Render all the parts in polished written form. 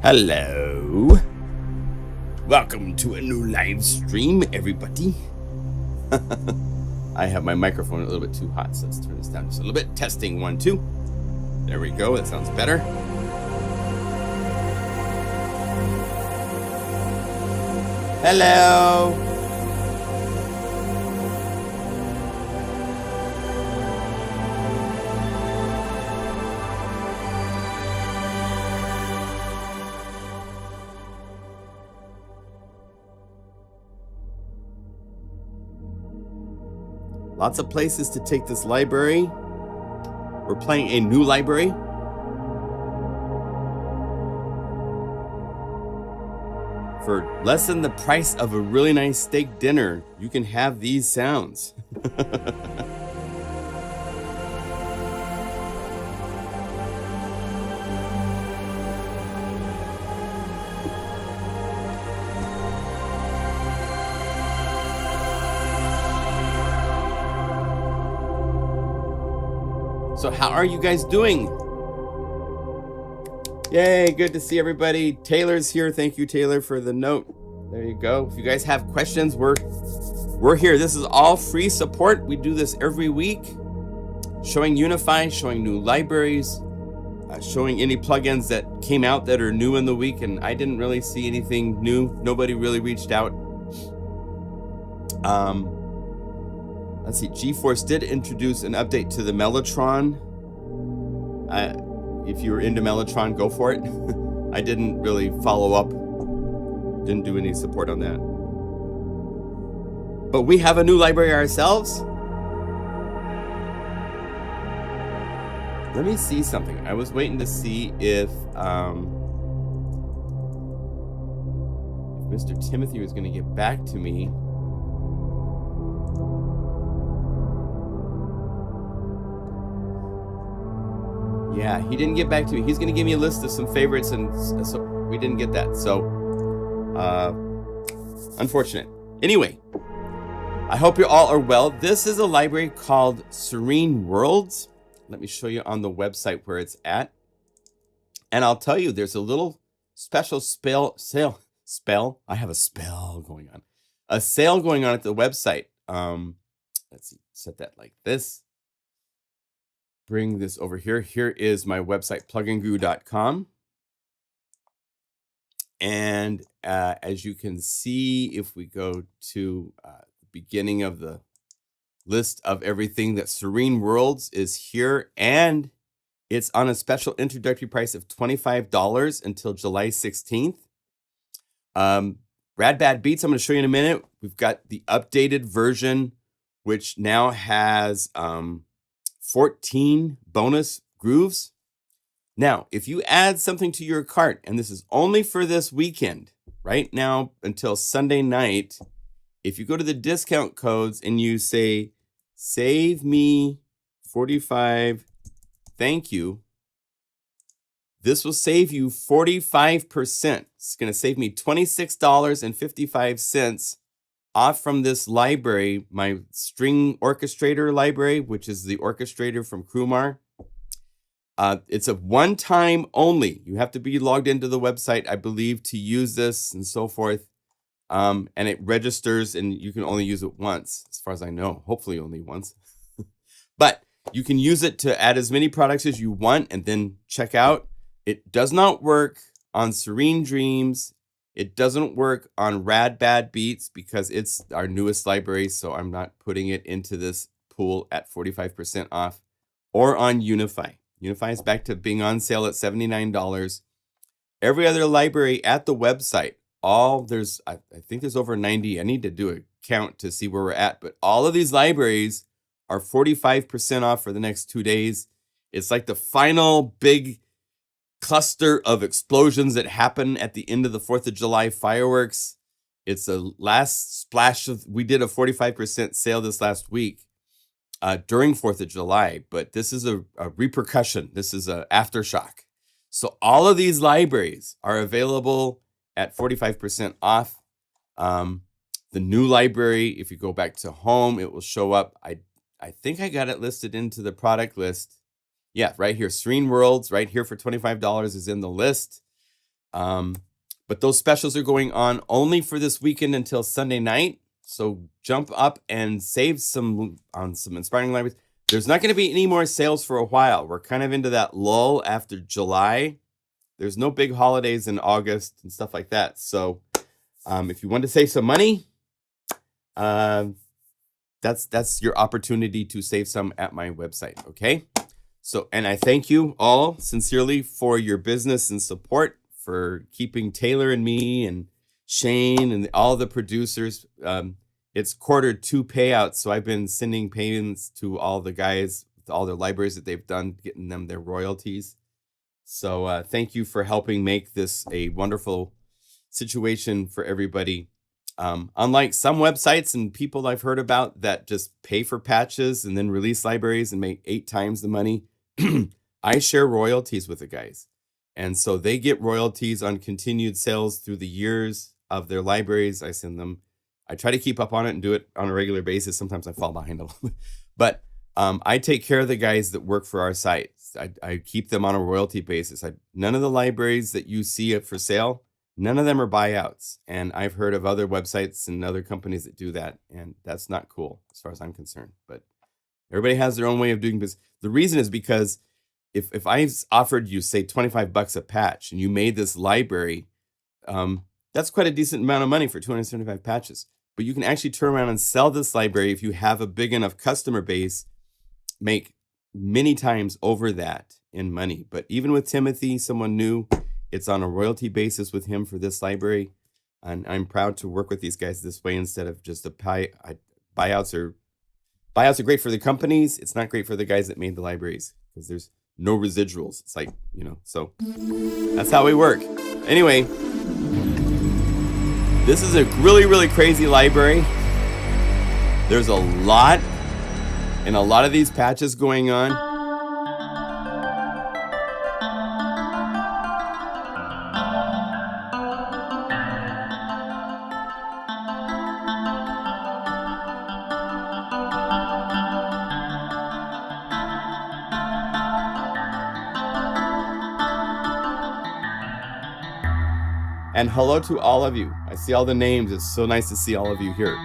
Hello. Welcome to a new live stream, everybody. I have my microphone a little bit too hot, so let's turn this down just a little bit. Testing 1, 2. There we go. That sounds better. Hello. Lots of places to take this library. We're playing a new library. For less than the price of a really nice steak dinner, you can have these sounds. So how are you guys doing? Yay, good to see everybody. Taylor's here. Thank you, Taylor, for the note. There you go. If you guys have questions, we're here. This is all free support. We do this every week, showing Unify, showing new libraries, showing any plugins that came out that are new in the week, and I didn't really see anything new. Nobody really reached out. Let's see, GeForce did introduce an update to the Mellotron. If you're into Mellotron, go for it. I didn't really follow up. Didn't do any support on that. But we have a new library ourselves. Let me see something. I was waiting to see if Mr. Timothy was going to get back to me. Yeah, he didn't get back to me. He's going to give me a list of some favorites, and so we didn't get that. So, unfortunate. Anyway, I hope you all are well. This is a library called Serene Worlds. Let me show you on the website where it's at. And I'll tell you, there's a little special sale. I have a spell going on. A sale going on at the website. Let's see, set that like this. Bring this over here. Here is my website, pluginguru.com. And as you can see, if we go to the beginning of the list of everything, that Serene Worlds is here, and it's on a special introductory price of $25 until July 16th. Rad Bad Beats, I'm going to show you in a minute. We've got the updated version, which now has 14 bonus grooves. Now, if you add something to your cart, and this is only for this weekend, right now until Sunday night, if you go to the discount codes and you say, save me 45, thank you, this will save you 45%. It's going to save me $26.55 off from this library, my string orchestrator library, which is the orchestrator from Krumar. It's a one-time only. You have to be logged into the website, I believe, to use this and so forth. And it registers, and you can only use it once, as far as I know. Hopefully only once. But you can use it to add as many products as you want and then check out. It does not work on Serene Dreams. It doesn't work on Rad Bad Beats because it's our newest library, so I'm not putting it into this pool at 45% off, or on Unify. Unify is back to being on sale at $79. Every other library at the website, I think there's over 90. I need to do a count to see where we're at, but all of these libraries are 45% off for the next 2 days. It's like the final big cluster of explosions that happen at the end of the 4th of July fireworks. It's a last splash of, we did a 45% sale this last week during 4th of July, but this is a repercussion. This is an aftershock. So all of these libraries are available at 45% off. The new library, if you go back to home, it will show up. I think I got it listed into the product list. Yeah, right here, Serene Worlds, right here for $25 is in the list. But those specials are going on only for this weekend until Sunday night. So jump up and save some on some inspiring libraries. There's not going to be any more sales for a while. We're kind of into that lull after July. There's no big holidays in August and stuff like that. So if you want to save some money, that's your opportunity to save some at my website. Okay. So, and I thank you all sincerely for your business and support, for keeping Taylor and me and Shane and all the producers. It's Q2 payouts, so I've been sending payments to all the guys with all their libraries that they've done, getting them their royalties. So thank you for helping make this a wonderful situation for everybody. Unlike some websites and people I've heard about that just pay for patches and then release libraries and make 8 times the money, I share royalties with the guys. And so they get royalties on continued sales through the years of their libraries. I send them. I try to keep up on it and do it on a regular basis. Sometimes I fall behind a little bit. But I take care of the guys that work for our site. I keep them on a royalty basis. None of the libraries that you see for sale, none of them are buyouts. And I've heard of other websites and other companies that do that. And that's not cool as far as I'm concerned. But everybody has their own way of doing business. The reason is because if I offered you, say, $25 a patch and you made this library, that's quite a decent amount of money for 275 patches. But you can actually turn around and sell this library if you have a big enough customer base, make many times over that in money. But even with Timothy, someone new, it's on a royalty basis with him for this library. And I'm proud to work with these guys this way instead of just buyouts are great for the companies. It's not great for the guys that made the libraries because there's no residuals. It's like, so that's how we work. Anyway, this is a really, really crazy library. There's a lot and a lot of these patches going on. And hello to all of you. I see all the names. It's so nice to see all of you here.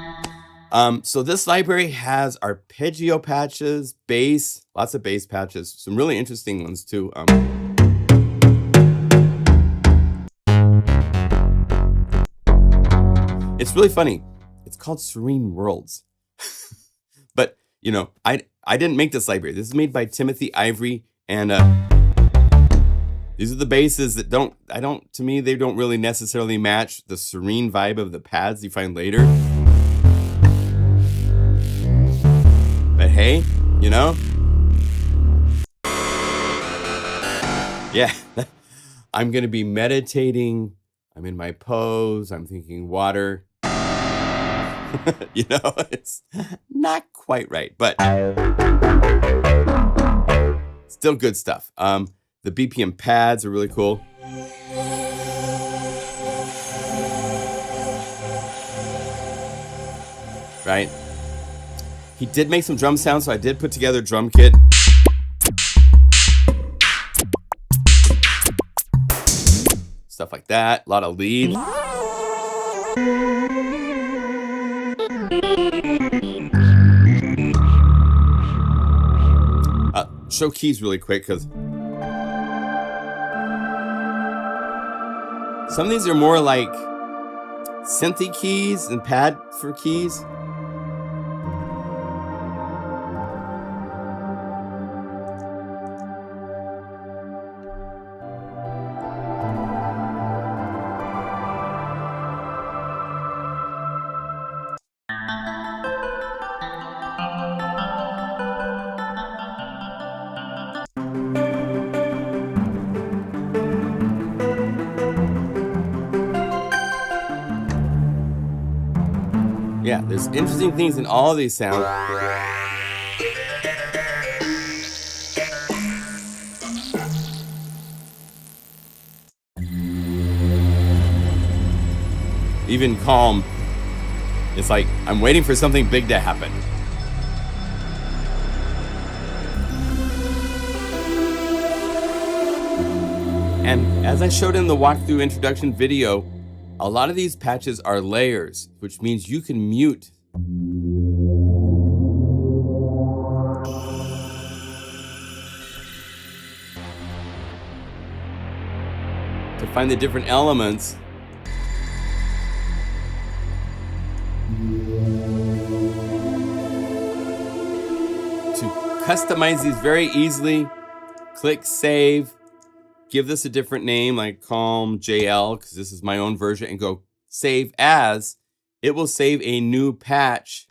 So this library has arpeggio patches, bass, lots of bass patches, some really interesting ones too. It's really funny. It's called Serene Worlds. But, I didn't make this library. This is made by Timothy Ivory, and these are the basses that to me, they don't really necessarily match the serene vibe of the pads you find later. But hey, yeah, I'm going to be meditating. I'm in my pose. I'm thinking water. It's not quite right, but still good stuff. The BPM pads are really cool. Right? He did make some drum sounds, so I did put together a drum kit. Stuff like that. A lot of lead. Show keys really quick because some of these are more like synthy keys and pad for keys. Yeah, there's interesting things in all of these sounds. Even calm, it's like I'm waiting for something big to happen. And as I showed in the walkthrough introduction video, a lot of these patches are layers, which means you can mute to find the different elements. To customize these very easily, click save, give this a different name like Calm JL, because this is my own version, and go save as. It will save a new patch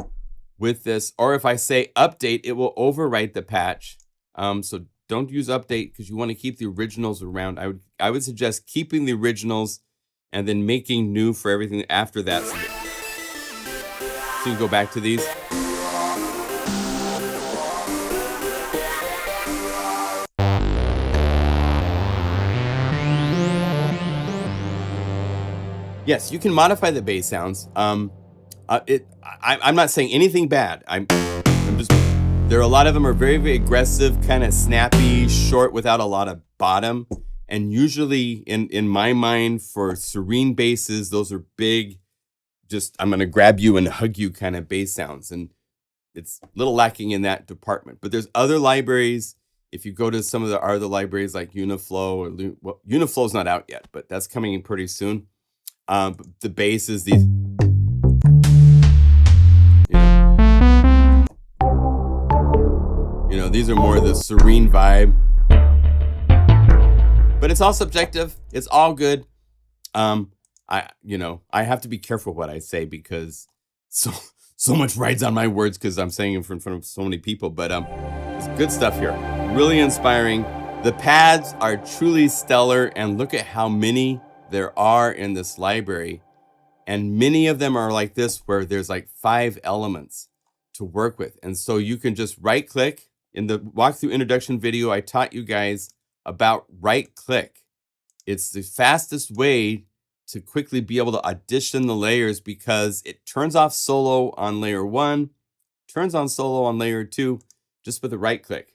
with this, or if I say update, it will overwrite the patch. So don't use update because you want to keep the originals around. I would suggest keeping the originals and then making new for everything after that. So you go back to these. Yes, you can modify the bass sounds. I'm not saying anything bad. I'm just, there are a lot of them are very, very aggressive, kind of snappy, short without a lot of bottom. And usually in my mind for Serene basses, those are big, just I'm gonna grab you and hug you kind of bass sounds. And it's a little lacking in that department. But there's other libraries. If you go to some of the other libraries like Uniflow, well, Uniflow's not out yet, but that's coming in pretty soon. The bass is these, these are more the Serene vibe, but it's all subjective. It's all good. I have to be careful what I say because so much rides on my words because I'm saying it in front of so many people, but it's good stuff here. Really inspiring. The pads are truly stellar, and look at how many there are in this library, and many of them are like this where there's like 5 elements to work with. And so you can just right click. In the walkthrough introduction video, I taught you guys about right click. It's the fastest way to quickly be able to audition the layers because it turns off solo on layer 1, turns on solo on layer 2, just with a right click.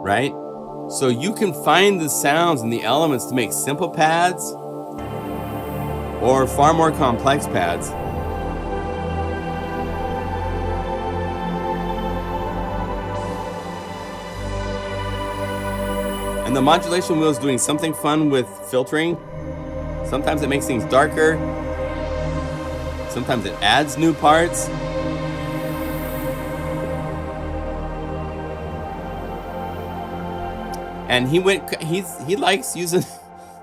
Right? So you can find the sounds and the elements to make simple pads or far more complex pads. And the modulation wheel is doing something fun with filtering. Sometimes it makes things darker. Sometimes it adds new parts. And he likes using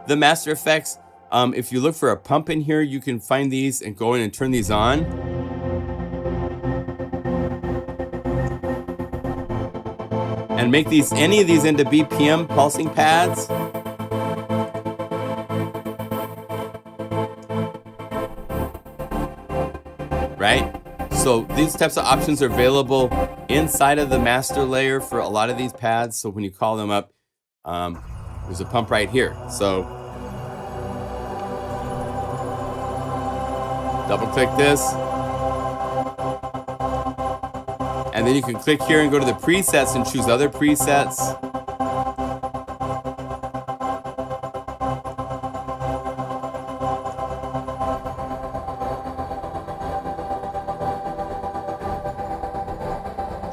the Master Effects. If you look for a pump in here, you can find these and go in and turn these on. And make any of these into BPM pulsing pads. Right? So these types of options are available inside of the master layer for a lot of these pads. So when you call them up, there's a pump right here. So double click this. And then you can click here and go to the presets and choose other presets.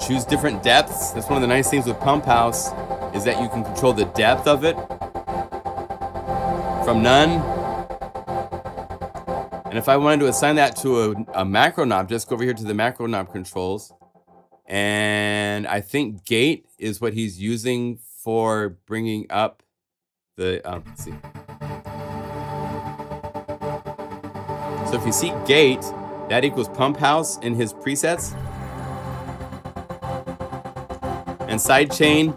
Choose different depths. That's one of the nice things with Pump House is that you can control the depth of it from none. And if I wanted to assign that to a macro knob, just go over here to the macro knob controls. And I think gate is what he's using for bringing up the, let's see. So if you see gate, that equals Pump House in his presets. And sidechain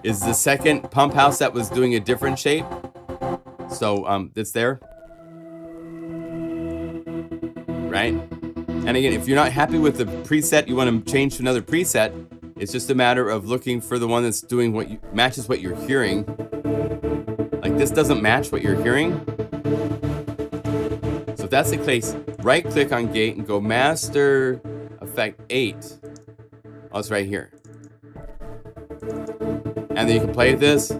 is the second Pump House that was doing a different shape. So it's there. Right? And again, if you're not happy with the preset, you want to change to another preset, it's just a matter of looking for the one that's doing what matches what you're hearing. Like this doesn't match what you're hearing. So if that's the case, right click on gate and go master effect 8. Oh, it's right here. And then you can play this.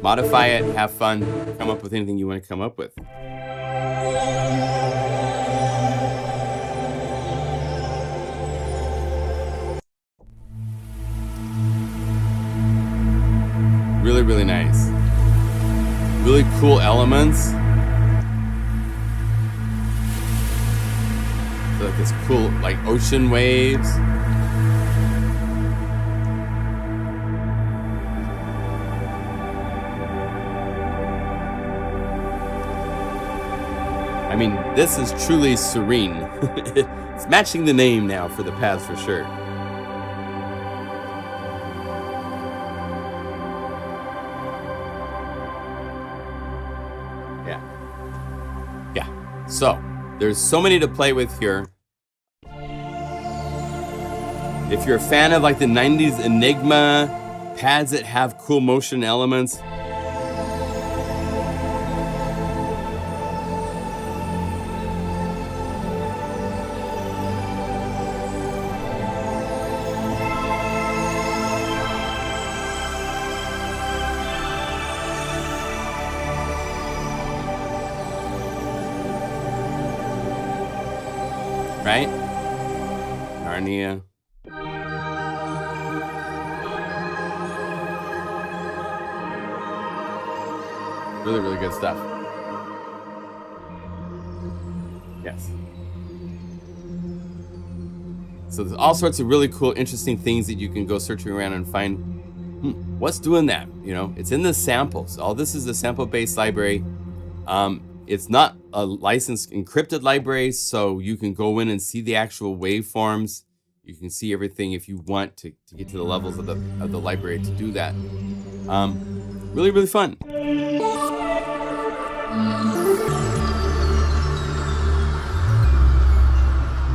Modify it, have fun, come up with anything you want to come up with. Really, really nice. Really cool elements. So like this cool, like ocean waves. I mean, this is truly serene. It's matching the name now for the pads for sure. Yeah. So, there's so many to play with here. If you're a fan of like the 90s Enigma pads that have cool motion elements, right? Narnia. Really, really good stuff. Yes. So there's all sorts of really cool, interesting things that you can go searching around and find. What's doing that? You know, it's in the samples. All this is a sample-based library. It's not a licensed encrypted library, so you can go in and see the actual waveforms. You can see everything if you want to get to the levels of the library to do that. Really, really fun.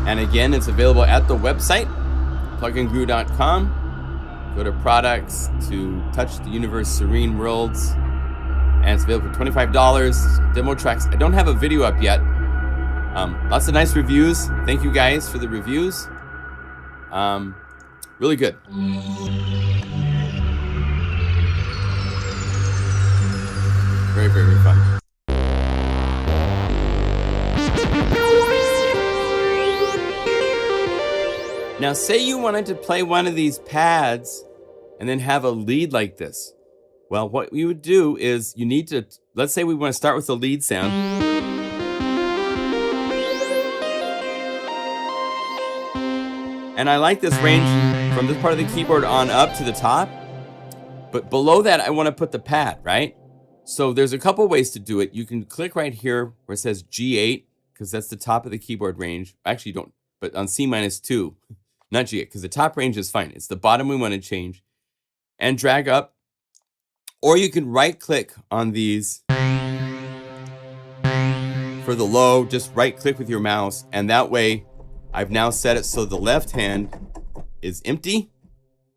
And again, it's available at the website, pluginguru.com. Go to products to Touch the Universe Serene Worlds. And it's available for $25. Demo tracks. I don't have a video up yet. Lots of nice reviews. Thank you guys for the reviews. Really good. Very, very, very fun. Now, say you wanted to play one of these pads and then have a lead like this. Well, what we would do is you need to, let's say we want to start with the lead sound. And I like this range from this part of the keyboard on up to the top. But below that, I want to put the pad, right? So there's a couple ways to do it. You can click right here where it says G8, because that's the top of the keyboard range. Actually, you don't, but on C-2, not G8, because the top range is fine. It's the bottom we want to change. And drag up. Or you can right-click on these for the low. Just right-click with your mouse. And that way, I've now set it so the left hand is empty.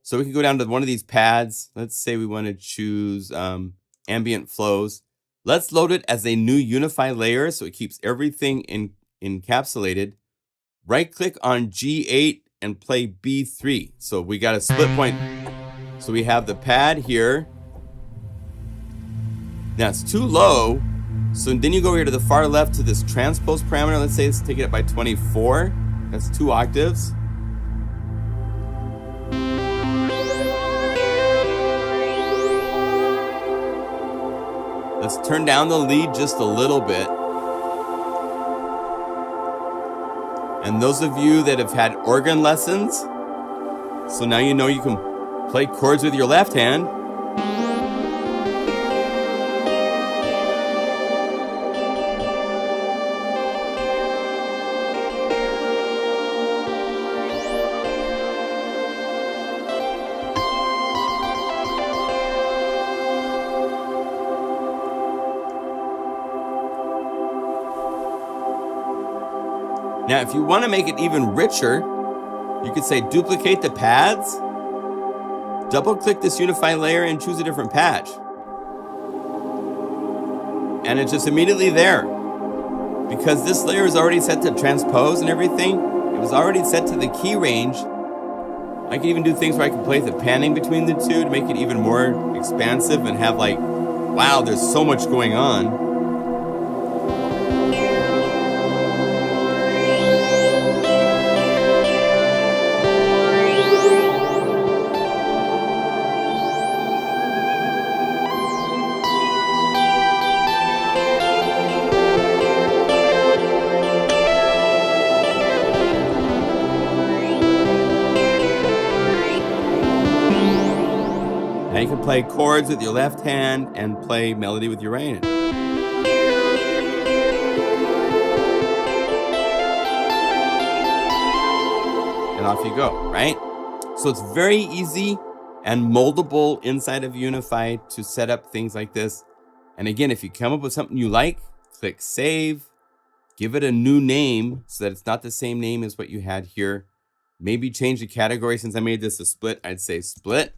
So we can go down to one of these pads. Let's say we want to choose ambient flows. Let's load it as a new Unify layer so it keeps everything encapsulated. Right-click on G8 and play B3. So we got a split point. So we have the pad here. Now it's too low. So then you go here to the far left to this transpose parameter. Let's say let's take it up by 24. That's 2 octaves. Let's turn down the lead just a little bit. And those of you that have had organ lessons, so now you know you can play chords with your left hand. Now, if you want to make it even richer, you could say duplicate the pads, double click this Unify layer and choose a different patch. And it's just immediately there. Because this layer is already set to transpose and everything, it was already set to the key range. I can even do things where I can play the panning between the two to make it even more expansive and have like, wow, there's so much going on. Now you can play chords with your left hand and play melody with your right hand. And off you go, right? So it's very easy and moldable inside of Unify to set up things like this. And again, if you come up with something you like, click save, give it a new name so that it's not the same name as what you had here. Maybe change the category. Since I made this a split, I'd say split.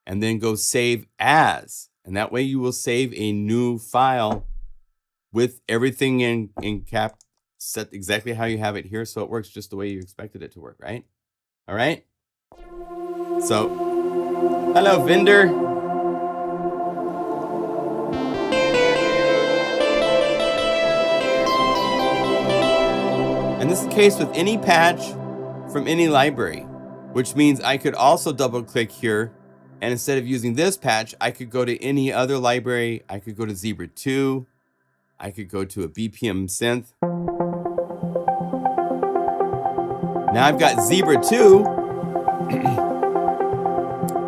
And then go save as. And that way you will save a new file with everything in cap set exactly how you have it here. So it works just the way you expected it to work, right? All right. So, hello, vendor. And this is the case with any patch from any library, which means I could also double click here. And instead of using this patch, I could go to any other library. I could go to Zebra 2. I could go to a BPM synth. Now I've got Zebra 2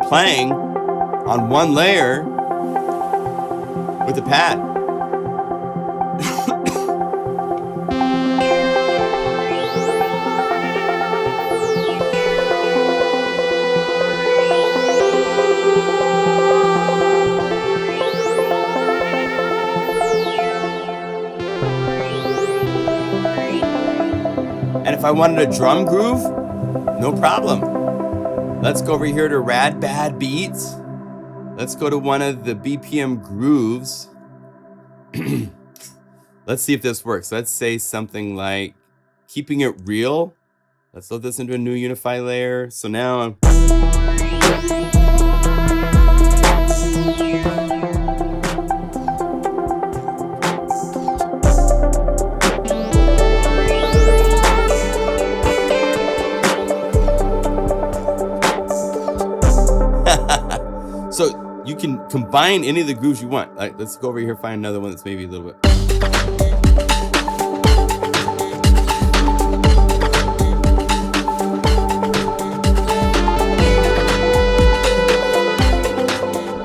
playing on one layer with a pad. And if I wanted a drum groove, no problem. Let's go over here to RAD BAD BEATS. Let's go to one of the BPM grooves. Let's see if this works. Let's say something like keeping it real. Let's load this into a new Unify layer. So now I'm... So you can combine any of the grooves you want. Like, let's go over here, find another one that's maybe a little bit.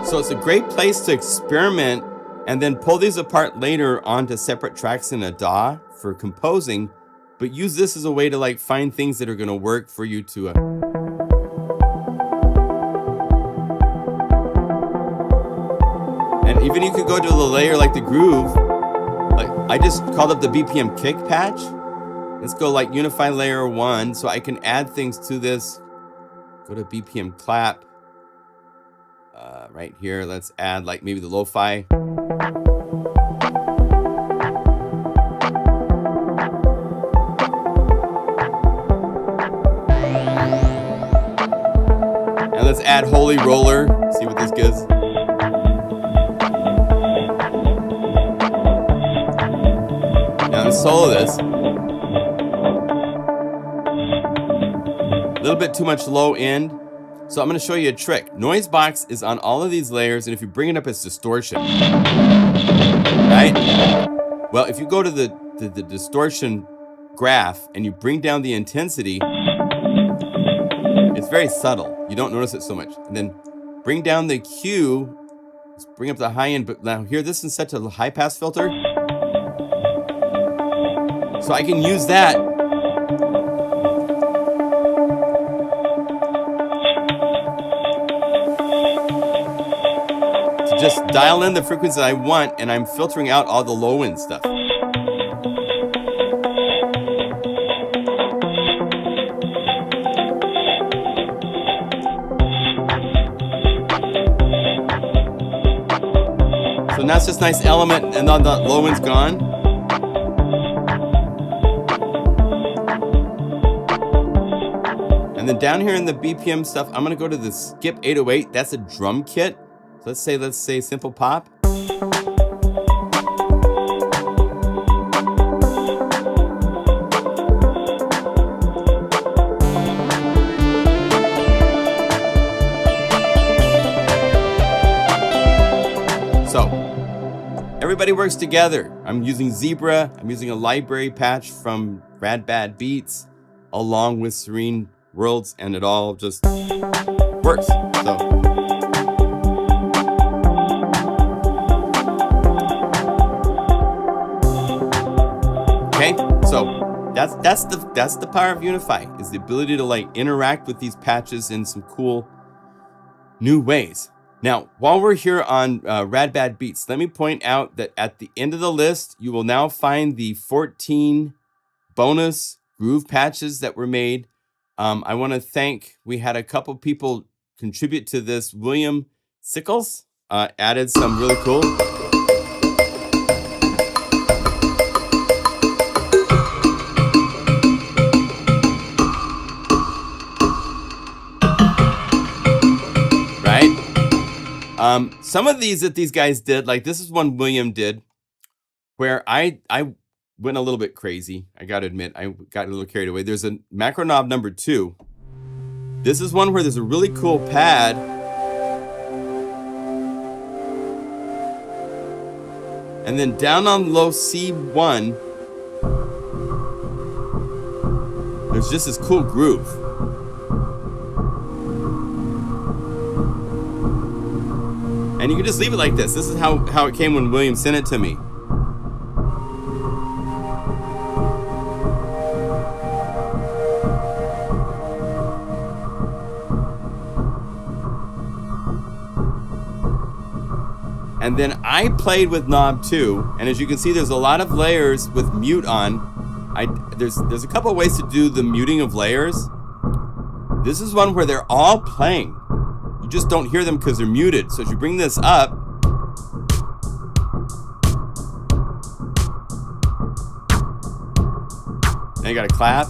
So it's a great place to experiment and then pull these apart later onto separate tracks in a DAW for composing, but use this as a way to like find things that are gonna work for you to and even you could go to the layer like the groove. Like I just called up the BPM kick patch. Let's go like Unify layer 1 so I can add things to this. Go to BPM clap. Right here, let's add like maybe the lo-fi. And let's add Holy Roller, see what this gives. Now let's solo this. A little bit too much low end. So I'm going to show you a trick. Noise box is on all of these layers, and if you bring it up, it's distortion. Right? Well, if you go to the distortion graph and you bring down the intensity, it's very subtle. You don't notice it so much. And then bring down the Q, let's bring up the high end, but now here this is set to the high pass filter. So I can use that just dial in the frequency I want, and I'm filtering out all the low end stuff. now it's just nice element, and then the low end's gone. And then down here in the BPM stuff, I'm gonna go to the skip 808. That's a drum kit. So let's say simple pop. So everybody works together. I'm using Zebra. I'm using a library patch from RAD BAD Beats along with Serene Worlds, and it all just works. So okay, so that's the power of Unify, is the ability to like interact with these patches in some cool new ways. Now, while we're here on RAD BAD Beats, let me point out that at the end of the list, you will now find the 14 bonus groove patches that were made. I want to thank, we had a couple people contribute to this. William Sickles added some really cool. Some of these that these guys did, like this is one William did, where I went a little bit crazy. I got to admit, I got a little carried away. There's a macro knob number 2. This is one where there's a really cool pad. And then down on low C1, there's just this cool groove. And you can just leave it like this. This is how it came when William sent it to me. And then I played with knob 2, and as you can see, there's a lot of layers with mute on. There's a couple of ways to do the muting of layers. This is one where they're all playing. You just don't hear them because they're muted. So as you bring this up, now you gotta clap.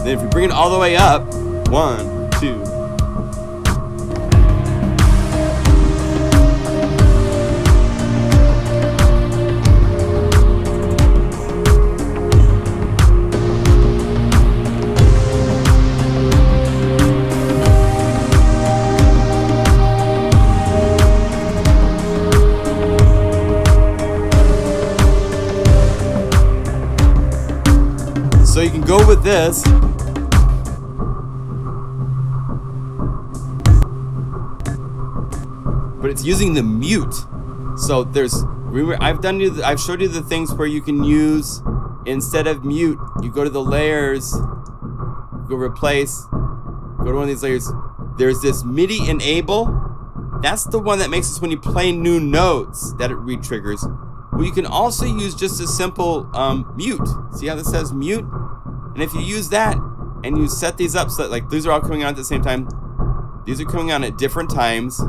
Then if you bring it all the way up, 1, 2. So you can go with this. But it's using the mute. So I've showed you the things where you can use, instead of mute, you go to the layers, go replace, go to one of these layers. There's this MIDI enable. That's the one that makes us, when you play new notes, that it re-triggers. Well, you can also use just a simple mute. See how this says mute? And if you use that and you set these up so that like these are all coming on at the same time, these are coming on at different times.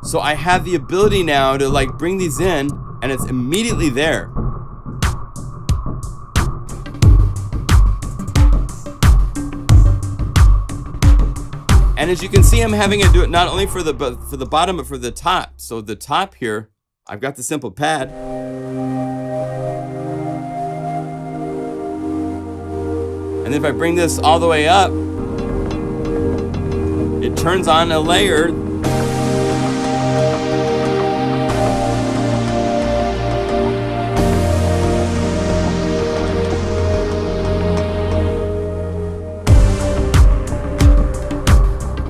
So I have the ability now to like bring these in and it's immediately there. And as you can see, I'm having it do it not only for the bottom, but for the top. So the top here, I've got the simple pad. And then if I bring this all the way up, it turns on a layer.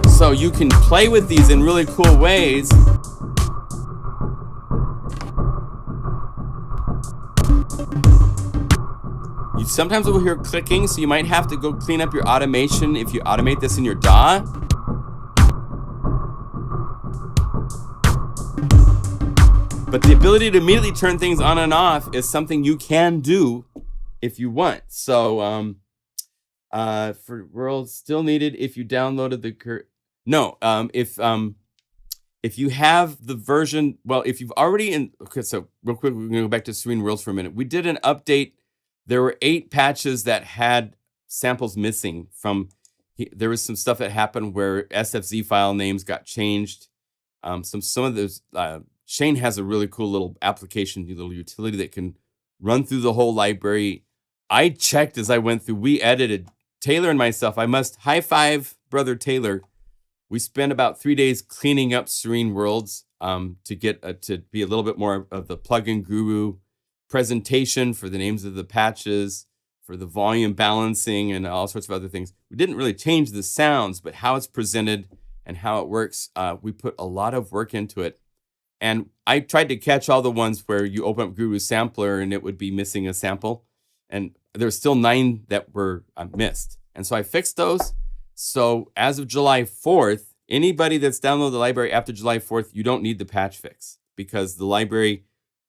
So you can play with these in really cool ways. You sometimes will hear clicking, so you might have to go clean up your automation if you automate this in your DAW. But the ability to immediately turn things on and off is something you can do if you want. So for Worlds still needed if you downloaded the if you have the version, well, if you've already okay, so real quick, we're gonna go back to Serene Worlds for a minute. We did an update. There were 8 patches that had samples missing from, there was some stuff that happened where SFZ file names got changed. Some of those, Shane has a really cool little application, little utility that can run through the whole library. I checked as I went through, we edited, Taylor and myself, I must high five brother Taylor. We spent about 3 days cleaning up Serene Worlds to get to be a little bit more of the plugin guru presentation for the names of the patches, for the volume balancing, and all sorts of other things. We didn't really change the sounds, but how it's presented and how it works, we put a lot of work into it. And I tried to catch all the ones where you open up Guru Sampler and it would be missing a sample. And there's still 9 that were missed. And so I fixed those. So as of July 4th, anybody that's downloaded the library after July 4th, you don't need the patch fix, because the library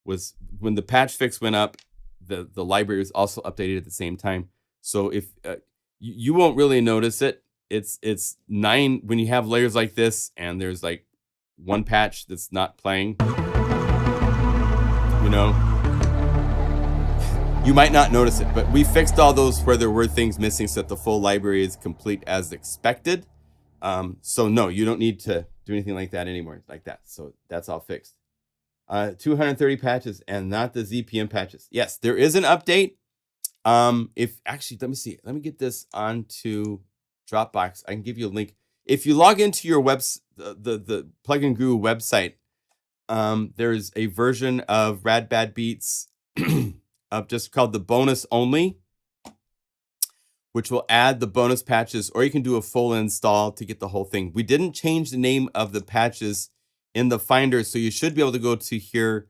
was, when the patch fix went up, the library was also updated at the same time. So if you won't really notice it, it's 9 when you have layers like this and there's like one patch that's not playing, you know, you might not notice it, but we fixed all those where there were things missing so that the full library is complete as expected. So no, you don't need to do anything like that anymore, like that. So that's all fixed. 230 patches and not the ZPM patches. Yes, there is an update. If actually, let me see. Let me get this onto Dropbox. I can give you a link. If you log into your the Plugin Guru website, there's a version of RAD BAD BEATS just called the bonus only, which will add the bonus patches, or you can do a full install to get the whole thing. We didn't change the name of the patches in the Finder, so you should be able to go to here,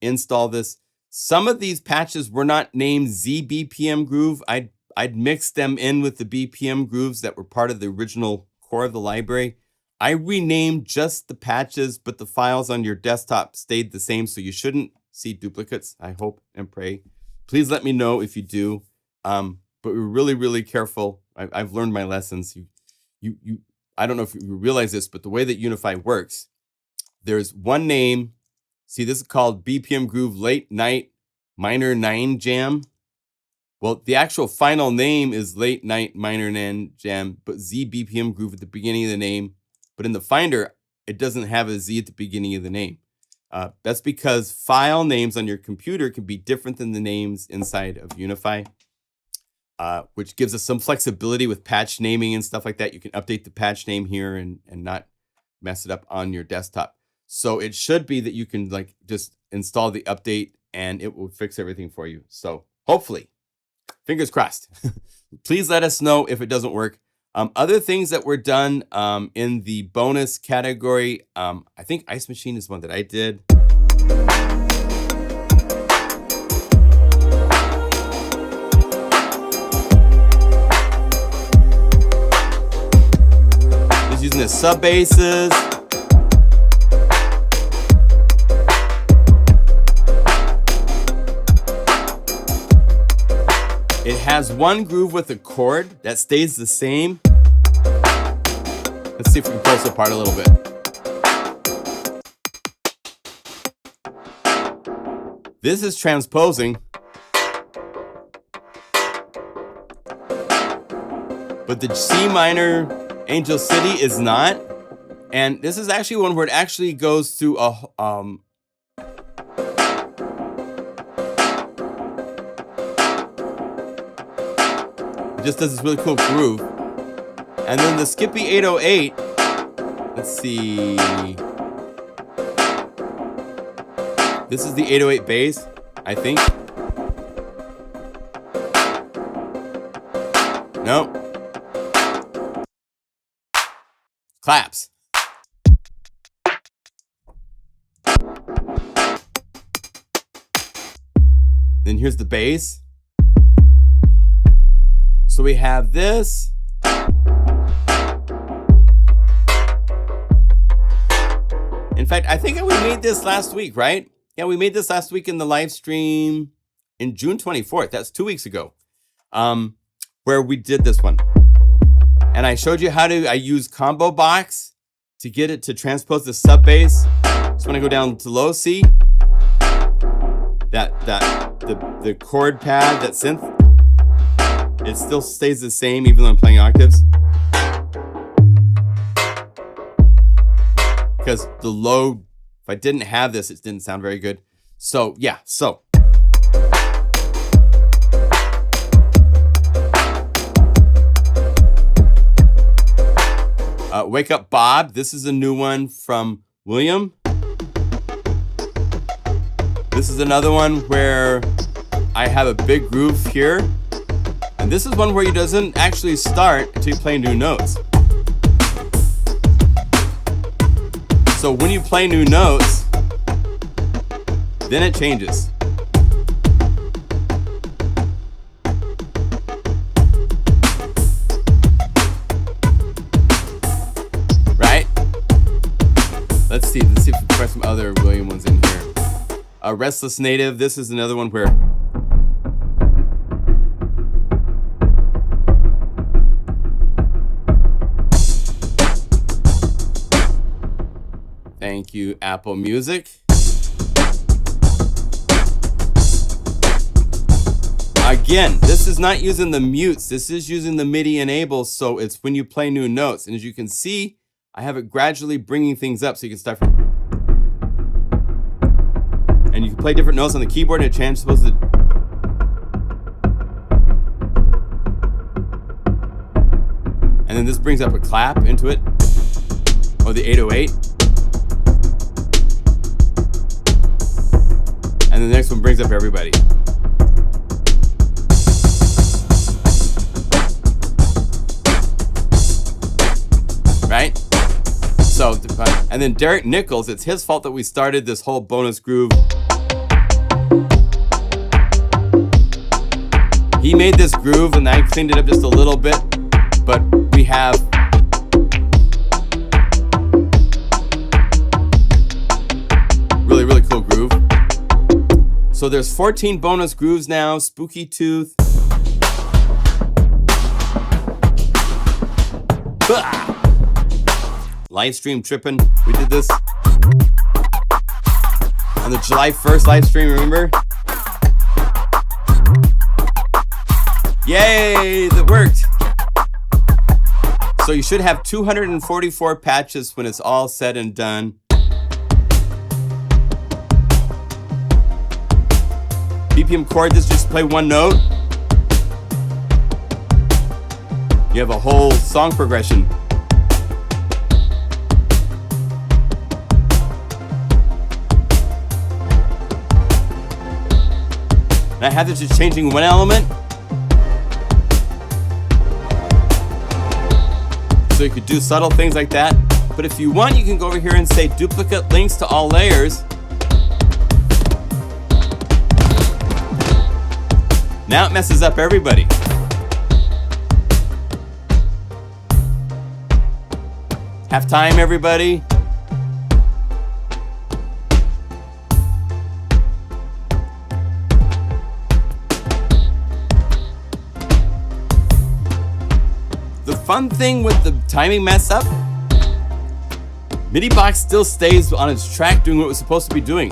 install this. Some of these patches were not named ZBPM Groove. I'd mixed them in with the BPM grooves that were part of the original core of the library. I renamed just the patches, but the files on your desktop stayed the same, so you shouldn't see duplicates, I hope and pray. Please let me know if you do. But we're really, really careful. I've learned my lessons. I don't know if you realize this, but the way that Unify works, there's one name. See, this is called BPM Groove Late Night Minor 9 Jam. Well, the actual final name is Late Night Minor 9 Jam, but Z BPM Groove at the beginning of the name. But in the Finder, it doesn't have a Z at the beginning of the name. That's because file names on your computer can be different than the names inside of Unify, which gives us some flexibility with patch naming and stuff like that. You can update the patch name here and not mess it up on your desktop. So it should be that you can like just install the update and it will fix everything for you. So hopefully, fingers crossed. Please let us know if it doesn't work. Other things that were done in the bonus category, I think Ice Machine is one that I did. Just using the sub basses. It has one groove with a chord that stays the same. Let's see if we can pull this apart a little bit. This is transposing, but the C minor Angel City is not. And this is actually one where it actually goes through a it just does this really cool groove. And then the Skippy 808, let's see. This is the 808 bass, I think. Nope. Claps. Then here's the bass. So we have this. In fact, I think we made this last week, right? Yeah, we made this last week in the live stream in June 24th. That's 2 weeks ago, where we did this one. And I showed you how I use combo box to get it to transpose the sub bass. So when I go down to low C, the chord pad, that synth, it still stays the same even though I'm playing octaves. Because the low, if I didn't have this, it didn't sound very good. So yeah, so. Wake Up Bob, this is a new one from William. This is another one where I have a big groove here. And this is one where he doesn't actually start until you play new notes. So when you play new notes, then it changes. Right? Let's see if we can find some other William ones in here. Restless Native, this is another one where thank you, Apple Music. Again, this is not using the mutes. This is using the MIDI enable, so it's when you play new notes. And as you can see, I have it gradually bringing things up so you can start from... And you can play different notes on the keyboard and it transposes it. And then this brings up a clap into it, or the 808. And the next one brings up everybody. Right? So, and then Derek Nichols, it's his fault that we started this whole bonus groove. He made this groove and I cleaned it up just a little bit, but we have really cool groove. So there's 14 bonus grooves now. Spooky Tooth. Bah! Livestream tripping. We did this on the July 1st live stream, remember? Yay, that worked. So you should have 244 patches when it's all said and done. BPM chord, this just play one note. You have a whole song progression. And I have this just changing one element. So you could do subtle things like that. But if you want, you can go over here and say duplicate links to all layers. Now it messes up everybody. Have time, everybody. The fun thing with the timing mess up, MIDI box still stays on its track doing what it was supposed to be doing.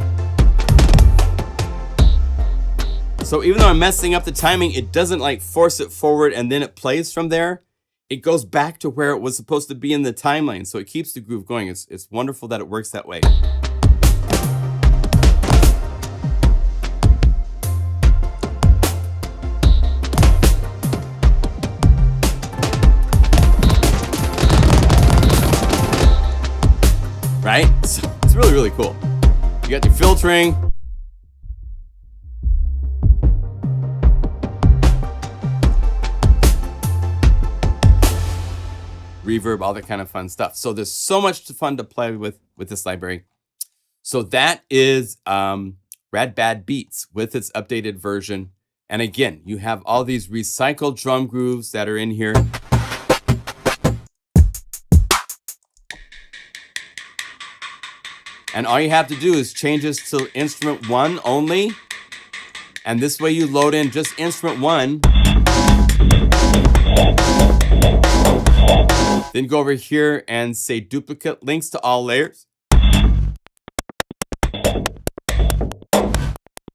So even though I'm messing up the timing, it doesn't like force it forward and then it plays from there. It goes back to where it was supposed to be in the timeline. So it keeps the groove going. It's wonderful that it works that way. Right? So it's really cool. You got your filtering. Reverb, all that kind of fun stuff. So there's so much fun to play with this library. So that is RAD BAD Beats with its updated version. And again, you have all these recycled drum grooves that are in here. And all you have to do is change this to instrument 1 only. And this way you load in just instrument 1. Then go over here and say duplicate links to all layers.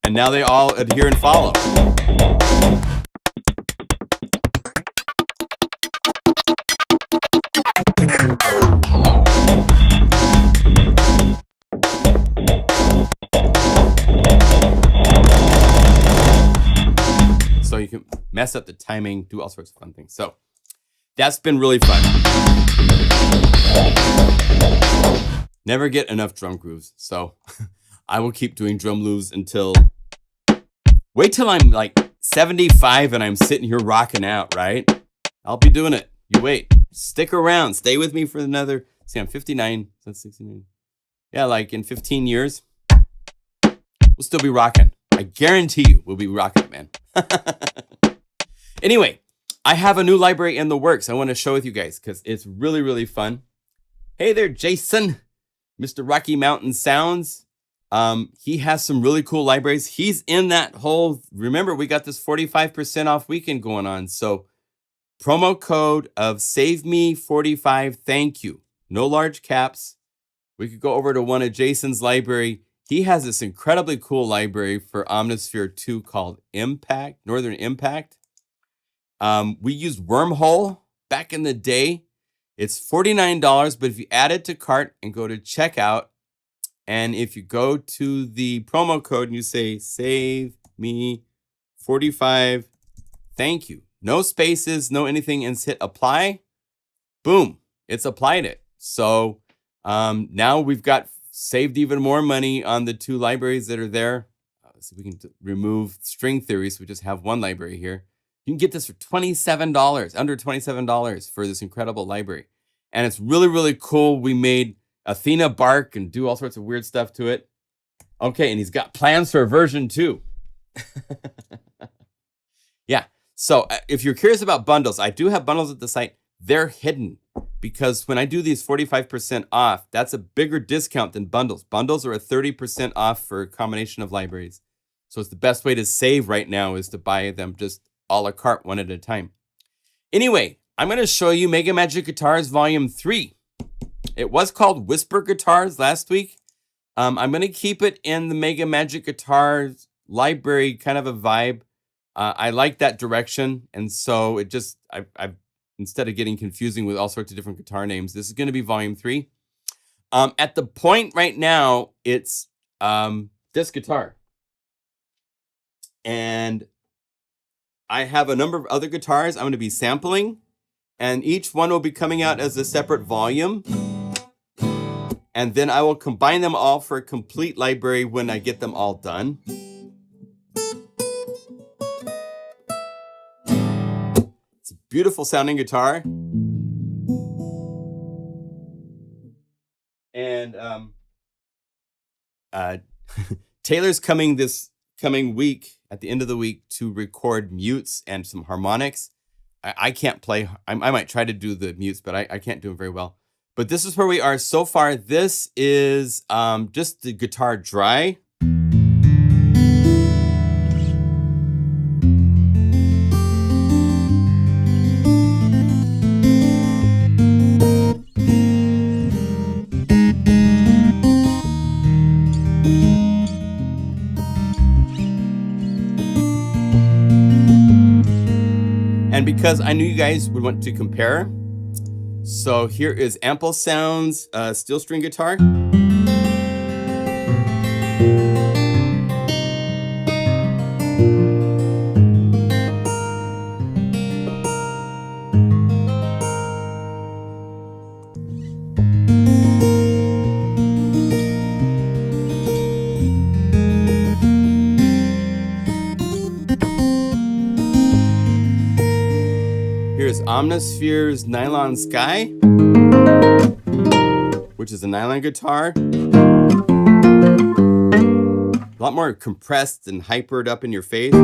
And now they all adhere and follow. So you can mess up the timing, do all sorts of fun things. So that's been really fun. Never get enough drum grooves. So I will keep doing drum loops until, wait till I'm like 75 and I'm sitting here rocking out, right? I'll be doing it. You wait. Stick around. Stay with me for another, see, I'm 59, so that's 69. Yeah, like in 15 years, we'll still be rocking. I guarantee you we'll be rocking it, man. Anyway, I have a new library in the works I want to show with you guys because it's really, really fun. Hey there, Jason, Mr. Rocky Mountain Sounds. He has some really cool libraries. He's in that whole, remember, we got this 45% off weekend going on. So promo code of Save Me 45, thank you. No large caps. We could go over to one of Jason's library. He has this incredibly cool library for Omnisphere 2 called Impact, Northern Impact. We used Wormhole back in the day. It's $49, but if you add it to cart and go to checkout, and if you go to the promo code and you say, Save Me 45, thank you. No spaces, no anything, and hit apply. Boom, it's applied it. So now we've got saved even more money on the 2 libraries that are there. So we can remove string theory, so we just have 1 library here. You can get this for $27, under $27 for this incredible library. And it's really, really cool. We made Athena bark and do all sorts of weird stuff to it. Okay, and he's got plans for version 2. Yeah, so if you're curious about bundles, I do have bundles at the site. They're hidden because when I do these 45% off, that's a bigger discount than bundles. Bundles are a 30% off for a combination of libraries. So it's the best way to save right now is to buy them just a la carte, one at a time. Anyway, I'm going to show you Mega Magic Guitars Volume 3. It was called Whisper Guitars last week. I'm going to keep it in the Mega Magic Guitars library kind of a vibe. I like that direction. And so it just, I've instead of getting confusing with all sorts of different guitar names, this is going to be Volume 3. At the point right now, it's this guitar. And I have a number of other guitars I'm going to be sampling, and each one will be coming out as a separate volume. And then I will combine them all for a complete library when I get them all done. It's a beautiful sounding guitar. And Taylor's coming this coming week, at the end of the week, to record mutes and some harmonics. I can't play. I might try to do the mutes, but I can't do them very well. But this is where we are so far. This is just the guitar dry. And because I knew you guys would want to compare, so here is Ample Sounds steel string guitar. Here's Omnisphere's Nylon Sky, which is a nylon guitar. A lot more compressed and hypered up in your face.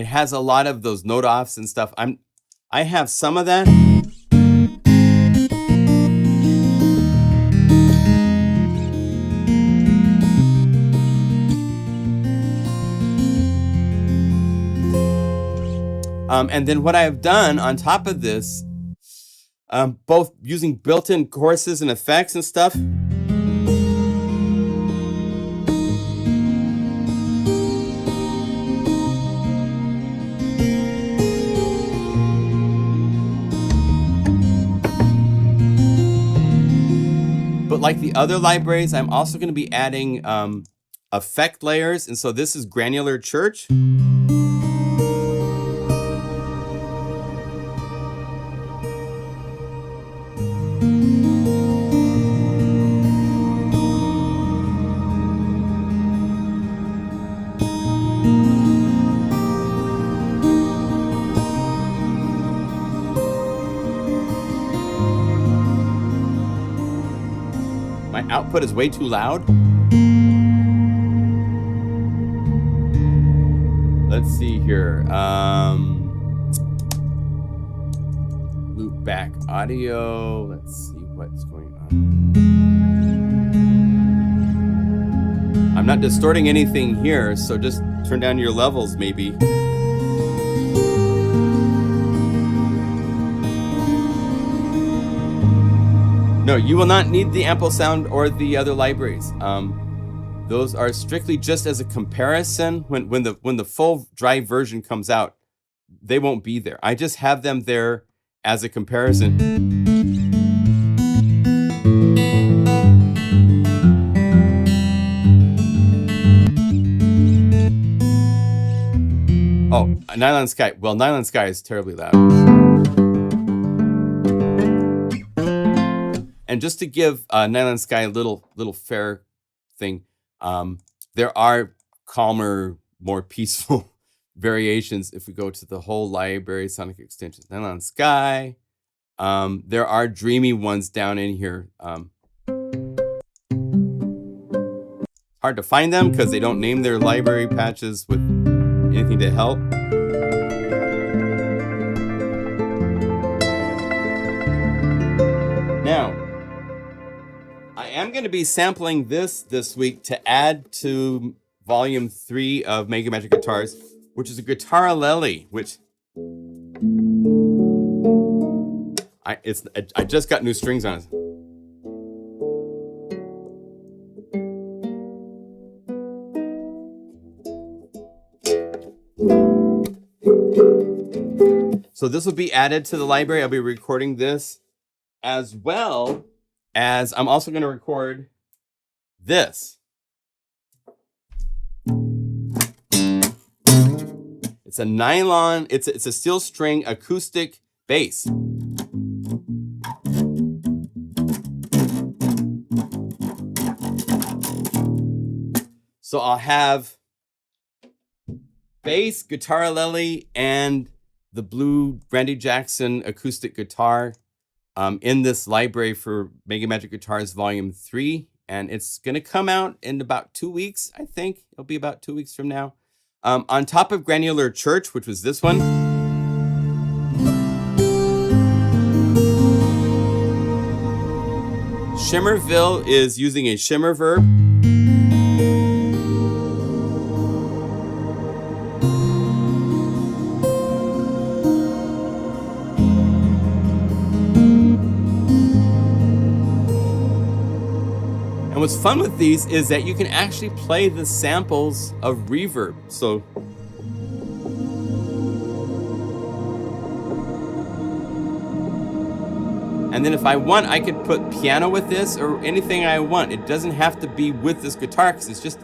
it has a lot of those note offs and stuff. I have some of that. And then what I've done on top of this, both using built-in choruses and effects and stuff. But like the other libraries, I'm also going to be adding effect layers. And so this is Granular Church. My output is way too loud. Let's see here. Loop back audio. Let's see what's going on. I'm not distorting anything here, so just turn down your levels maybe. No, you will not need the Ample Sound or the other libraries. Those are strictly just as a comparison. When the full dry version comes out, they won't be there. I just have them there as a comparison. Oh, Nylon Sky. Well, Nylon Sky is terribly loud. And just to give Nylon Sky a little fair thing, there are calmer, more peaceful variations if we go to the whole library, Sonic Extensions, Nylon Sky. There are dreamy ones down in here. Hard to find them because they don't name their library patches with anything to help. Now, I am going to be sampling this week to add to volume 3 of Mega Magic Guitars, which is a guitarlele, which I just got new strings on it. So this will be added to the library. I'll be recording this, as well as I'm also going to record this. It's a nylon, it's a steel string acoustic bass. So I'll have bass, guitarlele, and the blue Randy Jackson acoustic guitar in this library for Mega Magic Guitars Volume 3. And it's going to come out in about 2 weeks, I think. It'll be about 2 weeks from now. On top of Granular Church, which was this one. Shimmerville is using a shimmer verb. And what's fun with these is that you can actually play the samples of reverb. So and then if I want, I could put piano with this or anything I want. It doesn't have to be with this guitar because it's just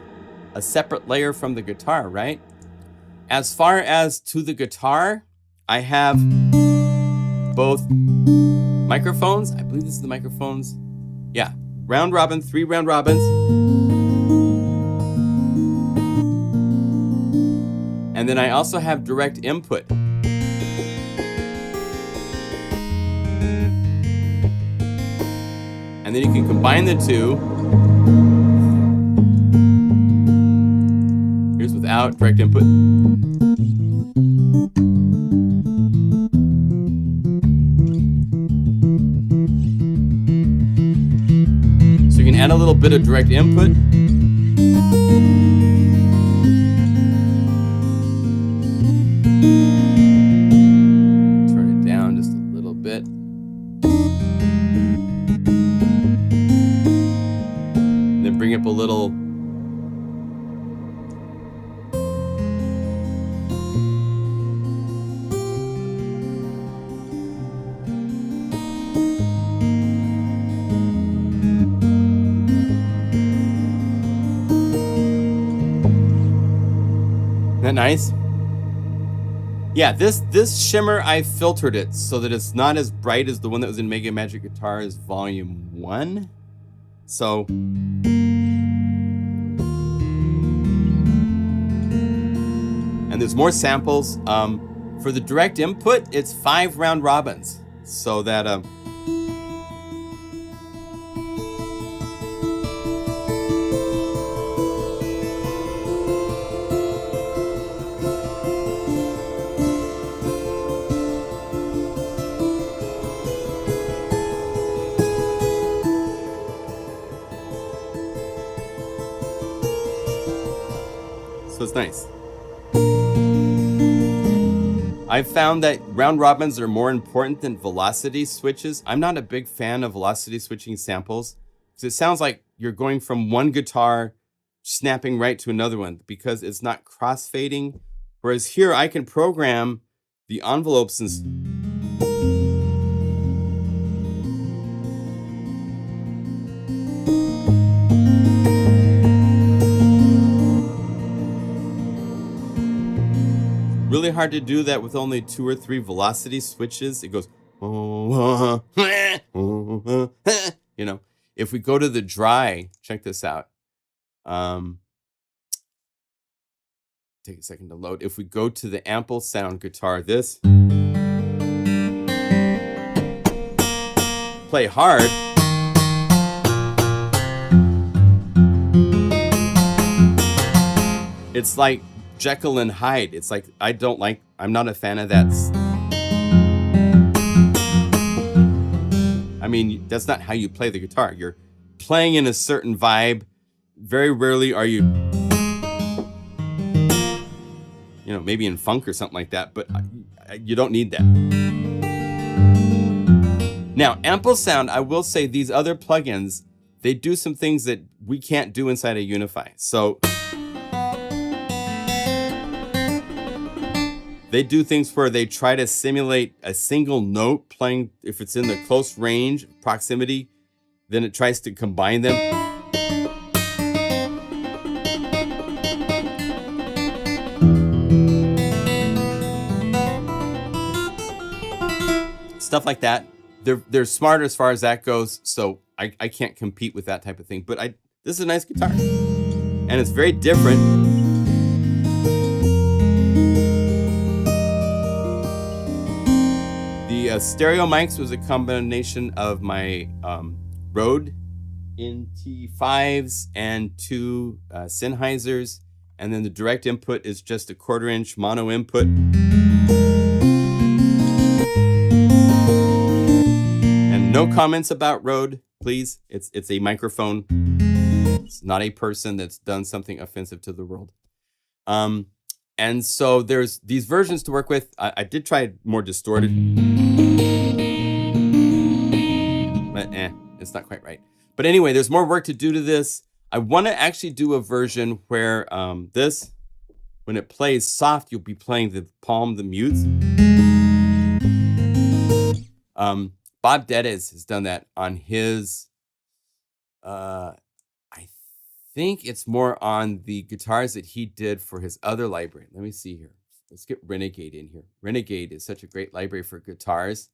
a separate layer from the guitar, right? As far as to the guitar, I have both microphones. I believe this is the microphones. Yeah, round robin, 3 round robins. And then I also have direct input. And then you can combine the two. Here's without direct input. add a little bit of direct input. Turn it down just a little bit. And then bring up a little. Isn't that nice? Yeah, this shimmer, I filtered it so that it's not as bright as the one that was in Mega Magic Guitars Volume 1. So and there's more samples. For the direct input, it's 5 round robins. So that so it's nice. I've found that round robins are more important than velocity switches. I'm not a big fan of velocity switching samples because it sounds like you're going from one guitar snapping right to another one because it's not crossfading. Whereas here I can program the envelopes and really hard to do that with only 2 or 3 velocity switches. It goes, you know. If we go to the dry, check this out. Take a second to load. If we go to the ample sound guitar, this play hard. It's like Jekyll and Hyde. It's like, I'm not a fan of that. I mean, that's not how you play the guitar. You're playing in a certain vibe. Very rarely are you, you know, maybe in funk or something like that, but you don't need that. Now, ample sound, I will say these other plugins, they do some things that we can't do inside of Unify. So they do things where they try to simulate a single note playing. If it's in the close range, proximity, then it tries to combine them. Stuff like that. They're smart as far as that goes, so I can't compete with that type of thing. But this is a nice guitar, and it's very different. The stereo mics was a combination of my Rode NT5s and 2 Sennheisers, and then the direct input is just a 1/4 inch mono input. And no comments about Rode, please. It's a microphone. It's not a person that's done something offensive to the world. And so there's these versions to work with. I did try more distorted, but it's not quite right. But anyway, there's more work to do to this. I want to actually do a version where this, when it plays soft, you'll be playing the palm, the mutes. Bob Deddes has done that on his, I think it's more on the guitars that he did for his other library. Let me see here. Let's get Renegade in here. Renegade is such a great library for guitars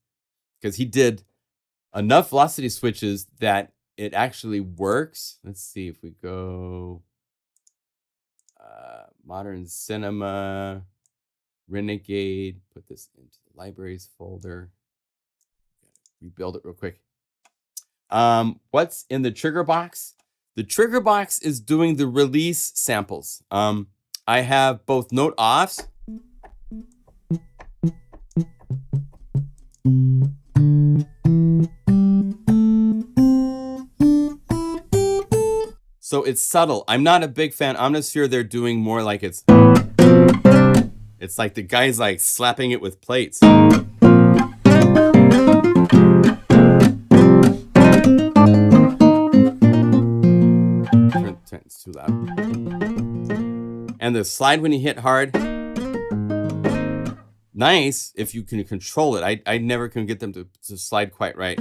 because he did enough velocity switches that it actually works. Let's see if we go Modern Cinema, Renegade, put this into the libraries folder. Rebuild it real quick. What's in the trigger box? The trigger box is doing the release samples. I have both note offs. So it's subtle. I'm not a big fan. Omnisphere, they're doing more like it's like the guy's like slapping it with plates. It's too loud. And the slide when you hit hard, nice if you can control it. I never can get them to slide quite right.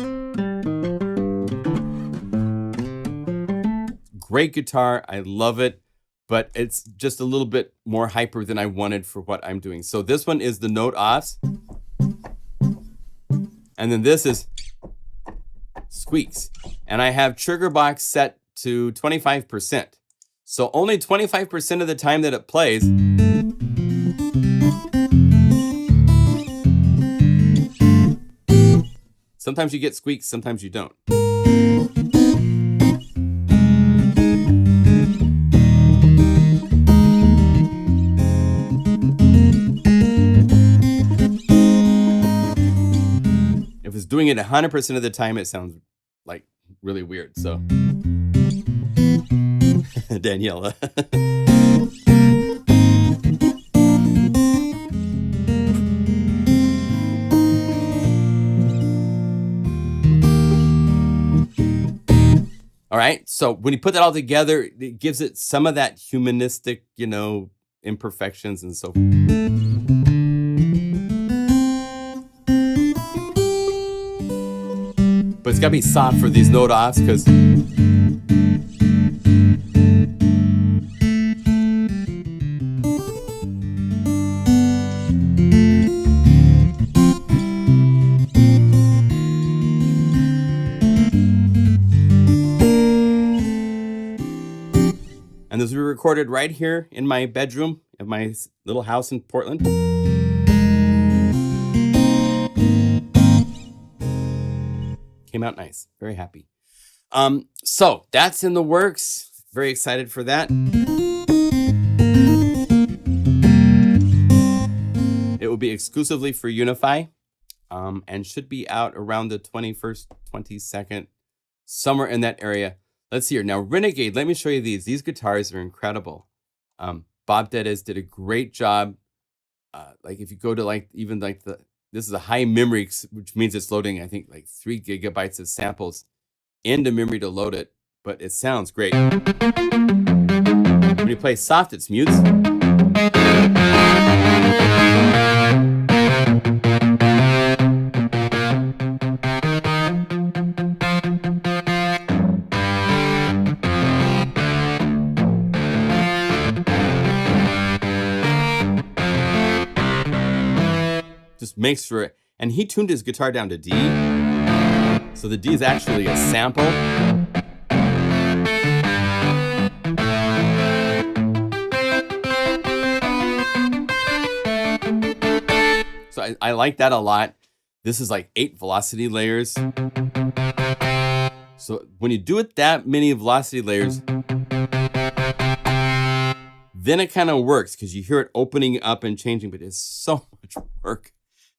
Great guitar, I love it, but it's just a little bit more hyper than I wanted for what I'm doing. So this one is the note offs, and then this is squeaks. And I have trigger box set to 25%. So only 25% of the time that it plays, sometimes you get squeaks, sometimes you don't. If it's doing it 100% of the time, it sounds like really weird. So, Daniela. All right, so when you put that all together, it gives it some of that humanistic, you know, imperfections and so forth. But it's got to be soft for these note offs because and this was recorded right here in my bedroom of my little house in Portland. Came out nice. Very happy. So that's in the works. Very excited for that. It will be exclusively for Unify, and should be out around the 21st, 22nd, somewhere in that area. Let's see here. Now, Renegade, let me show you these. These guitars are incredible. Bob Dedez did a great job. Like if you go to like even like this is a high memory, which means it's loading, I think, like 3 gigabytes of samples into memory to load it, but it sounds great. When you play soft, it's mutes. Just makes for it. And he tuned his guitar down to D. So the D is actually a sample. So I like that a lot. This is like 8 velocity layers. So when you do it that many velocity layers, then it kind of works because you hear it opening up and changing, but it's so much work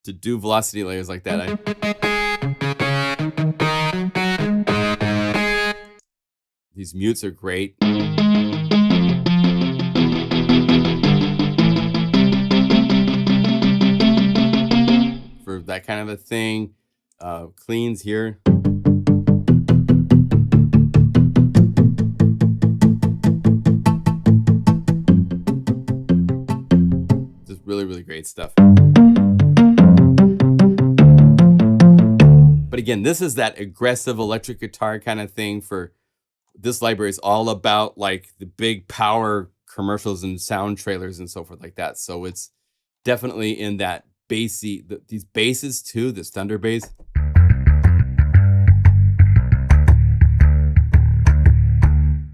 to do velocity layers like that. These mutes are great. For that kind of a thing. Cleans here. Just really, really great stuff. But again, this is that aggressive electric guitar kind of thing. For this library is all about like the big power commercials and sound trailers and so forth like that. So it's definitely in that bassy, these basses too, this thunder bass.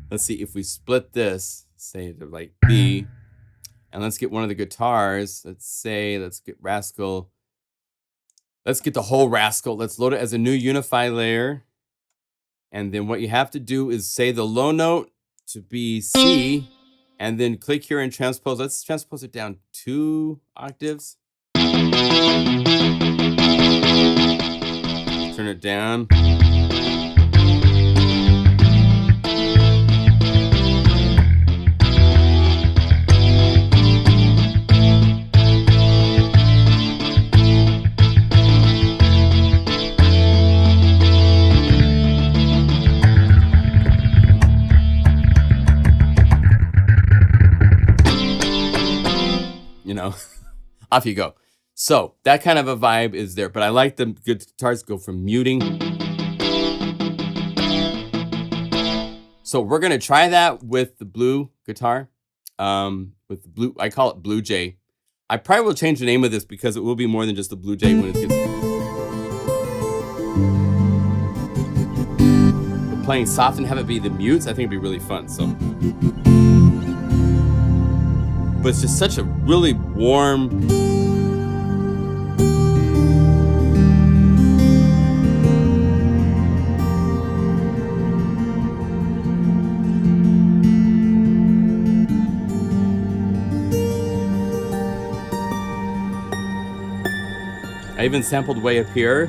Let's see if we split this, say to like B, and let's get one of the guitars. Let's get Rascal. Let's get the whole Rascal. Let's load it as a new Unify layer. And then what you have to do is say the low note to be C, and then click here and transpose. Let's transpose it down 2 octaves. Turn it down. know, off you go. So that kind of a vibe is there, but I like the good guitars go from muting. So we're gonna try that with the blue guitar, with the blue, I call it Blue Jay. I probably will change the name of this because it will be more than just the Blue Jay when it gets. But playing soft and have it be the mutes, I think it'd be really fun. So, but it's just such a really warm. I even sampled way up here.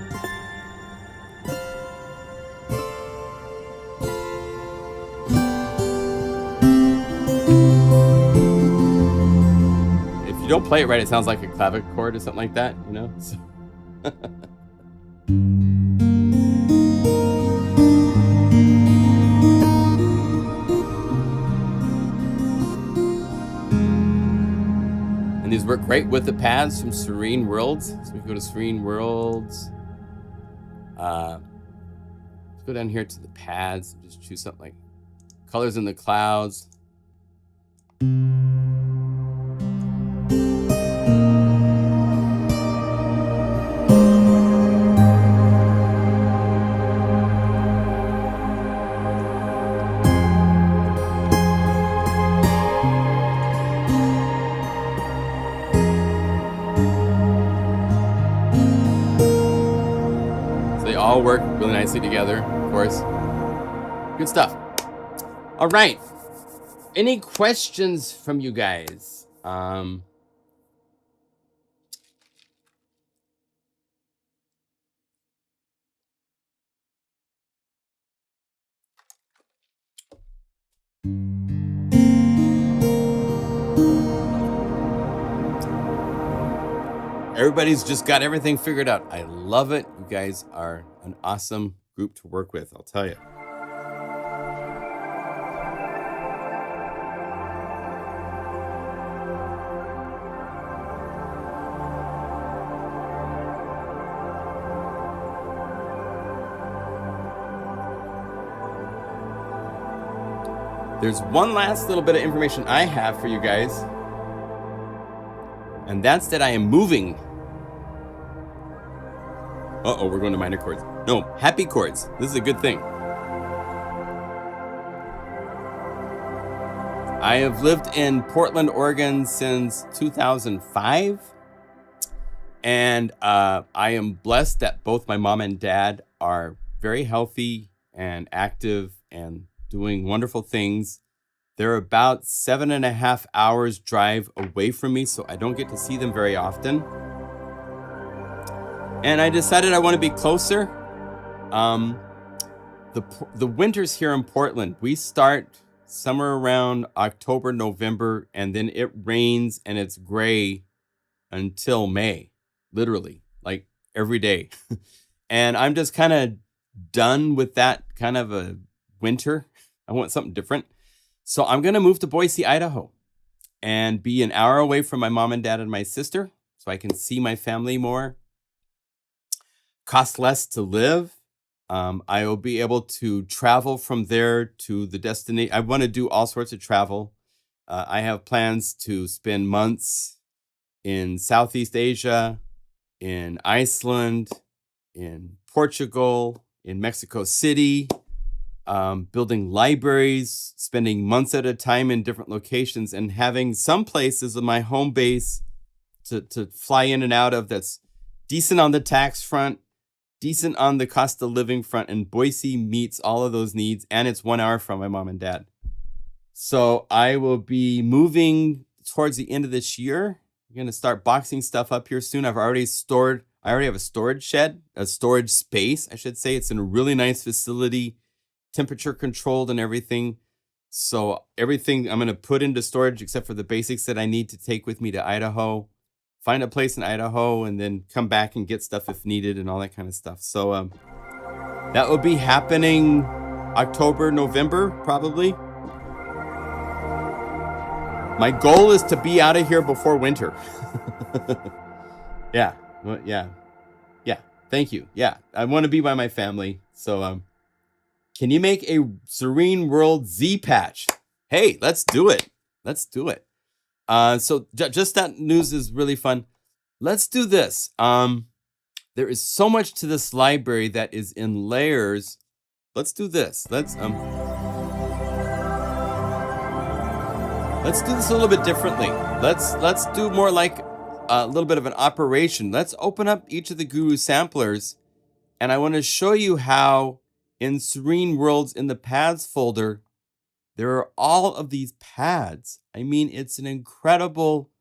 If you don't play it right, it sounds like a clavichord or something like that, you know? So and these work great with the pads from Serene Worlds. So we go to Serene Worlds. Let's go down here to the pads and just choose something like Colors in the Clouds. All work really nicely together, of course. Good stuff. All right. Any questions from you guys? Everybody's just got everything figured out. I love it. You guys are an awesome group to work with, I'll tell you. There's one last little bit of information I have for you guys, and that's that I am moving. Uh-oh, we're going to minor chords. No, happy chords. This is a good thing. I have lived in Portland, Oregon since 2005. And I am blessed that both my mom and dad are very healthy and active and doing wonderful things. They're about 7.5 hours drive away from me, so I don't get to see them very often. And I decided I want to be closer. The winters here in Portland, we start somewhere around October, November, and then it rains and it's gray until May, literally, like every day. And I'm just kind of done with that kind of a winter. I want something different. So I'm going to move to Boise, Idaho, and be an hour away from my mom and dad and my sister so I can see my family more. Cost less to live. I will be able to travel from there to the destination. I want to do all sorts of travel. I have plans to spend months in Southeast Asia, in Iceland, in Portugal, in Mexico City, building libraries, spending months at a time in different locations, and having some places of my home base to fly in and out of that's decent on the tax front, decent on the cost of living front, and Boise meets all of those needs, and it's 1 hour from my mom and dad. So I will be moving towards the end of this year. I'm going to start boxing stuff up here soon. I already have a storage shed, a storage space, I should say. It's in a really nice facility, temperature controlled and everything. So everything I'm going to put into storage except for the basics that I need to take with me to Idaho. Find a place in Idaho and then come back and get stuff if needed and all that kind of stuff. So that will be happening October, November, probably. My goal is to be out of here before winter. Yeah. Well, yeah. Thank you. Yeah. I want to be by my family. So, can you make a Serene Worlds Z patch? Hey, let's do it. Let's do it. So just that news is really fun. Let's do this. There is so much to this library that is in layers. Let's do this. Let's do this a little bit differently. Let's do more like a little bit of an operation. Let's open up each of the Guru samplers, and I want to show you how in Serene Worlds in the pads folder, there are all of these pads. I mean, it's an incredible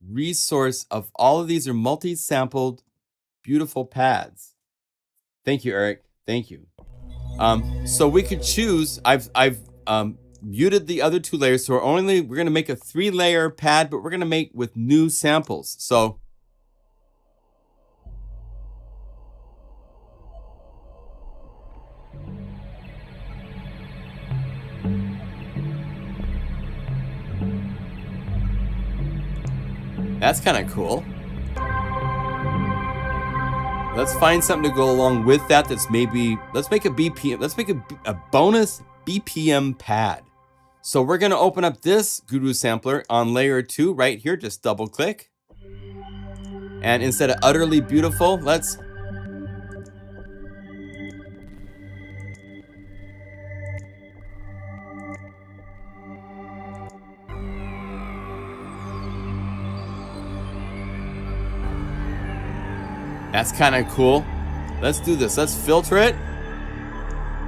resource of all of these are multi-sampled, beautiful pads. Thank you, Eric. Thank you. So we could choose. I've muted the other 2 layers, so we're going to make a 3-layer pad, but we're going to make with new samples. So that's kind of cool. Let's find something to go along with that. That's maybe, let's make a BPM. Let's make a bonus BPM pad. So we're going to open up this Guru sampler on layer 2 right here. Just double click. And instead of utterly beautiful, let's that's kind of cool. Let's do this. Let's filter it.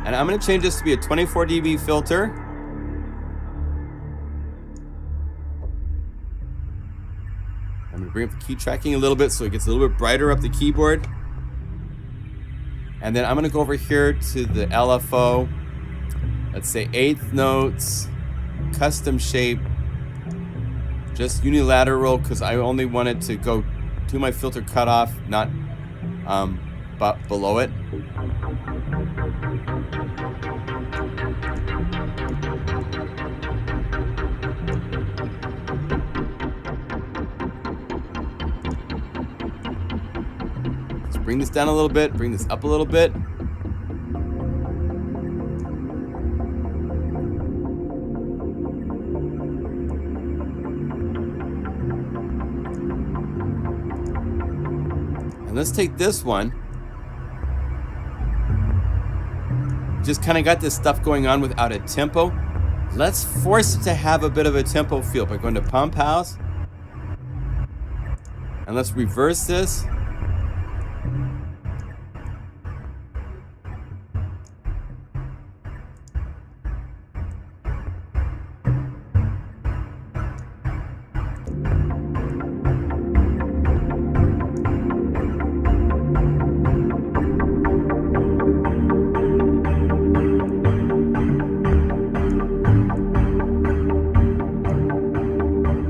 And I'm going to change this to be a 24 dB filter. I'm going to bring up the key tracking a little bit so it gets a little bit brighter up the keyboard. And then I'm going to go over here to the LFO. Let's say 8th notes, custom shape, just unilateral because I only wanted to go to my filter cutoff, not but below it. Let's bring this down a little bit, bring this up a little bit. And let's take this one. Just kind of got this stuff going on without a tempo. Let's force it to have a bit of a tempo feel by going to Pump House. And let's reverse this.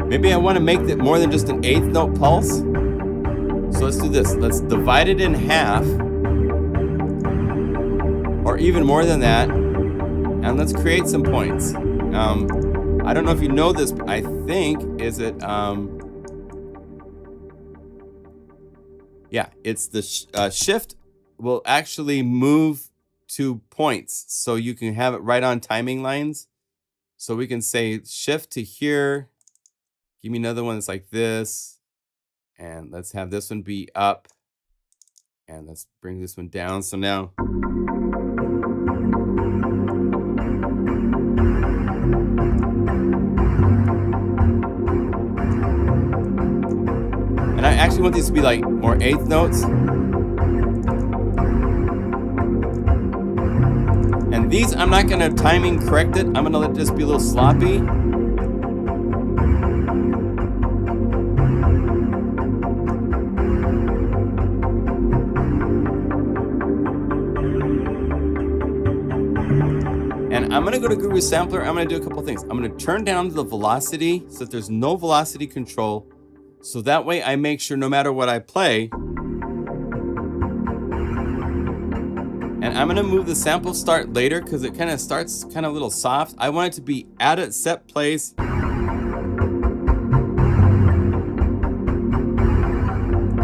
Maybe I want to make it more than just an 8th note pulse. So let's do this. Let's divide it in half, or even more than that, and let's create some points. I don't know if you know this, but I think, is it, yeah, it's the shift will actually move to points. So you can have it right on timing lines. So we can say shift to here. Give me another one that's like this. And let's have this one be up. And let's bring this one down. So now. And I actually want these to be like more 8th notes. And these, I'm not gonna timing correct it. I'm gonna let this be a little sloppy. I'm going to go to Guru Sampler. I'm going to do a couple things. I'm going to turn down the velocity so that there's no velocity control. So that way I make sure no matter what I play. And I'm going to move the sample start later because it kind of starts kind of a little soft. I want it to be at a set place.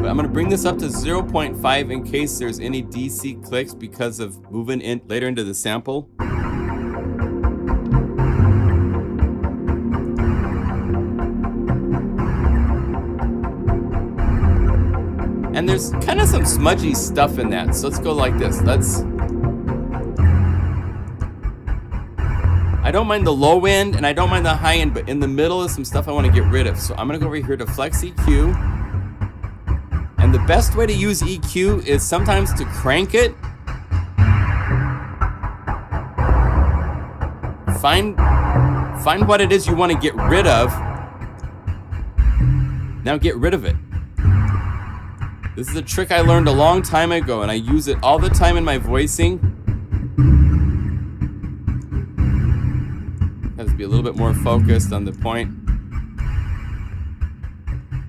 bit. I'm gonna bring this up to 0.5 in case there's any DC clicks because of moving in later into the sample. And there's kind of some smudgy stuff in that. So let's go like this. I don't mind the low end and I don't mind the high end, but in the middle is some stuff I want to get rid of. So I'm gonna go over here to Flex EQ. And the best way to use EQ is sometimes to crank it. Find what it is you want to get rid of. Now get rid of it. This is a trick I learned a long time ago, and I use it all the time in my voicing. Has to be a little bit more focused on the point.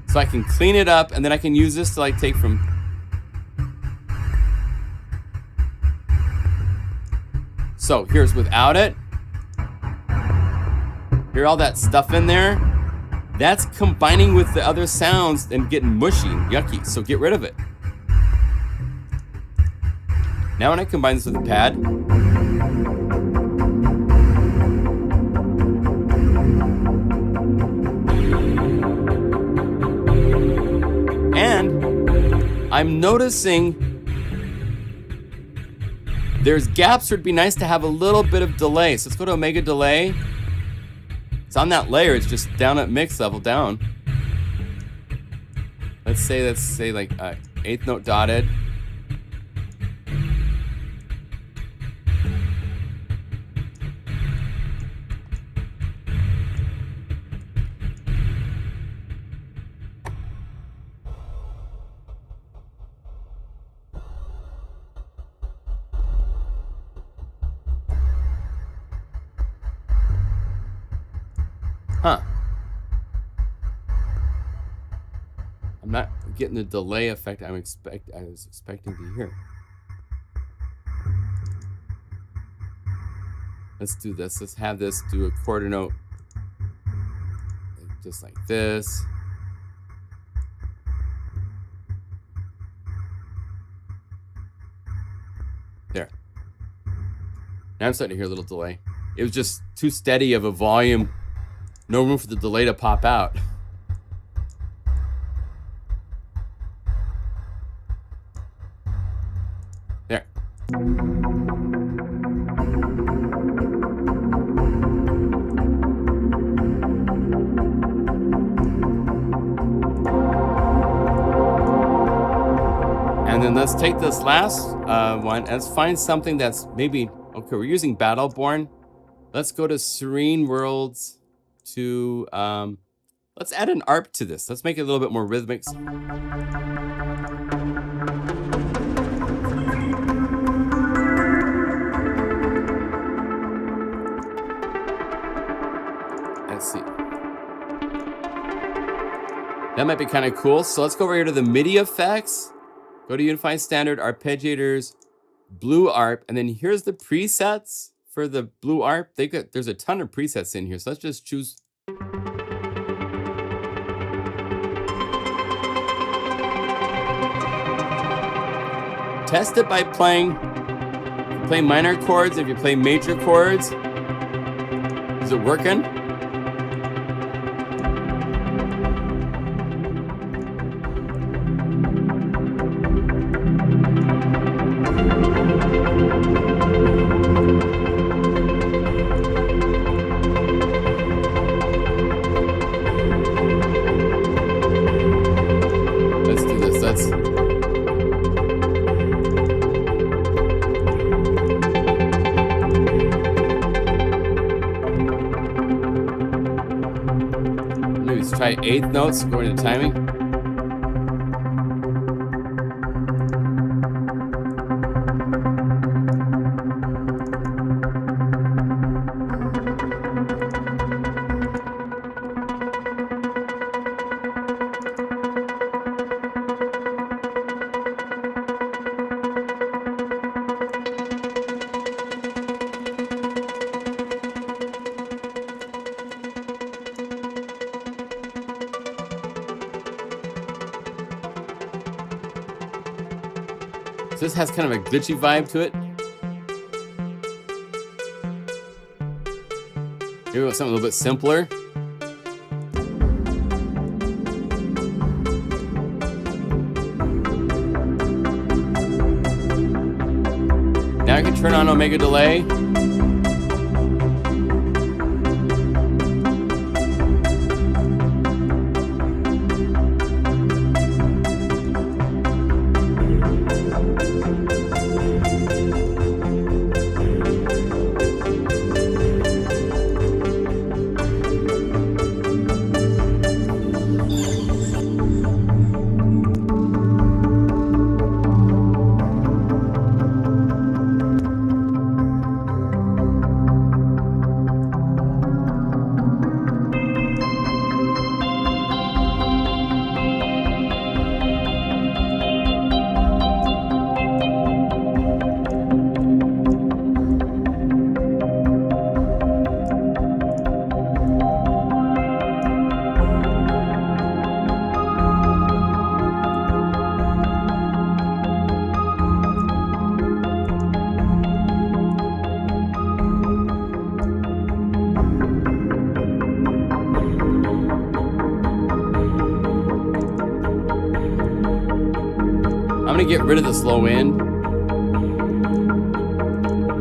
So I can clean it up, and then I can use this to like take from... So here's without it. Hear all that stuff in there? That's combining with the other sounds and getting mushy and yucky, so get rid of it. Now when I combine this with the pad, and I'm noticing there's gaps where it'd be nice to have a little bit of delay. So let's go to Omega Delay. It's on that layer, it's just down at mix level, down. Let's say like eighth note dotted. Huh. I'm not getting the delay effect I was expecting to hear. Let's do this. Let's have this do a quarter note. Just like this. There. Now I'm starting to hear a little delay. It was just too steady of a volume. No room for the delay to pop out. There. And then let's take this last one. Let's find something that's maybe, okay, we're using Battleborn. Let's go to Serene Worlds. To let's add an ARP to this. Let's make it a little bit more rhythmic. Let's see. That might be kind of cool. So let's go over here to the MIDI effects. Go to Unify Standard, Arpeggiators, Blue ARP, and then here's the presets. For the Blue ARP, there's a ton of presets in here, so let's just choose. Test it by playing minor chords. If you play major chords, is it working? Try eighth notes according to timing. this has kind of a glitchy vibe to it. Here we go, something a little bit simpler. Now I can turn on Omega Delay. I'm gonna get rid of the slow end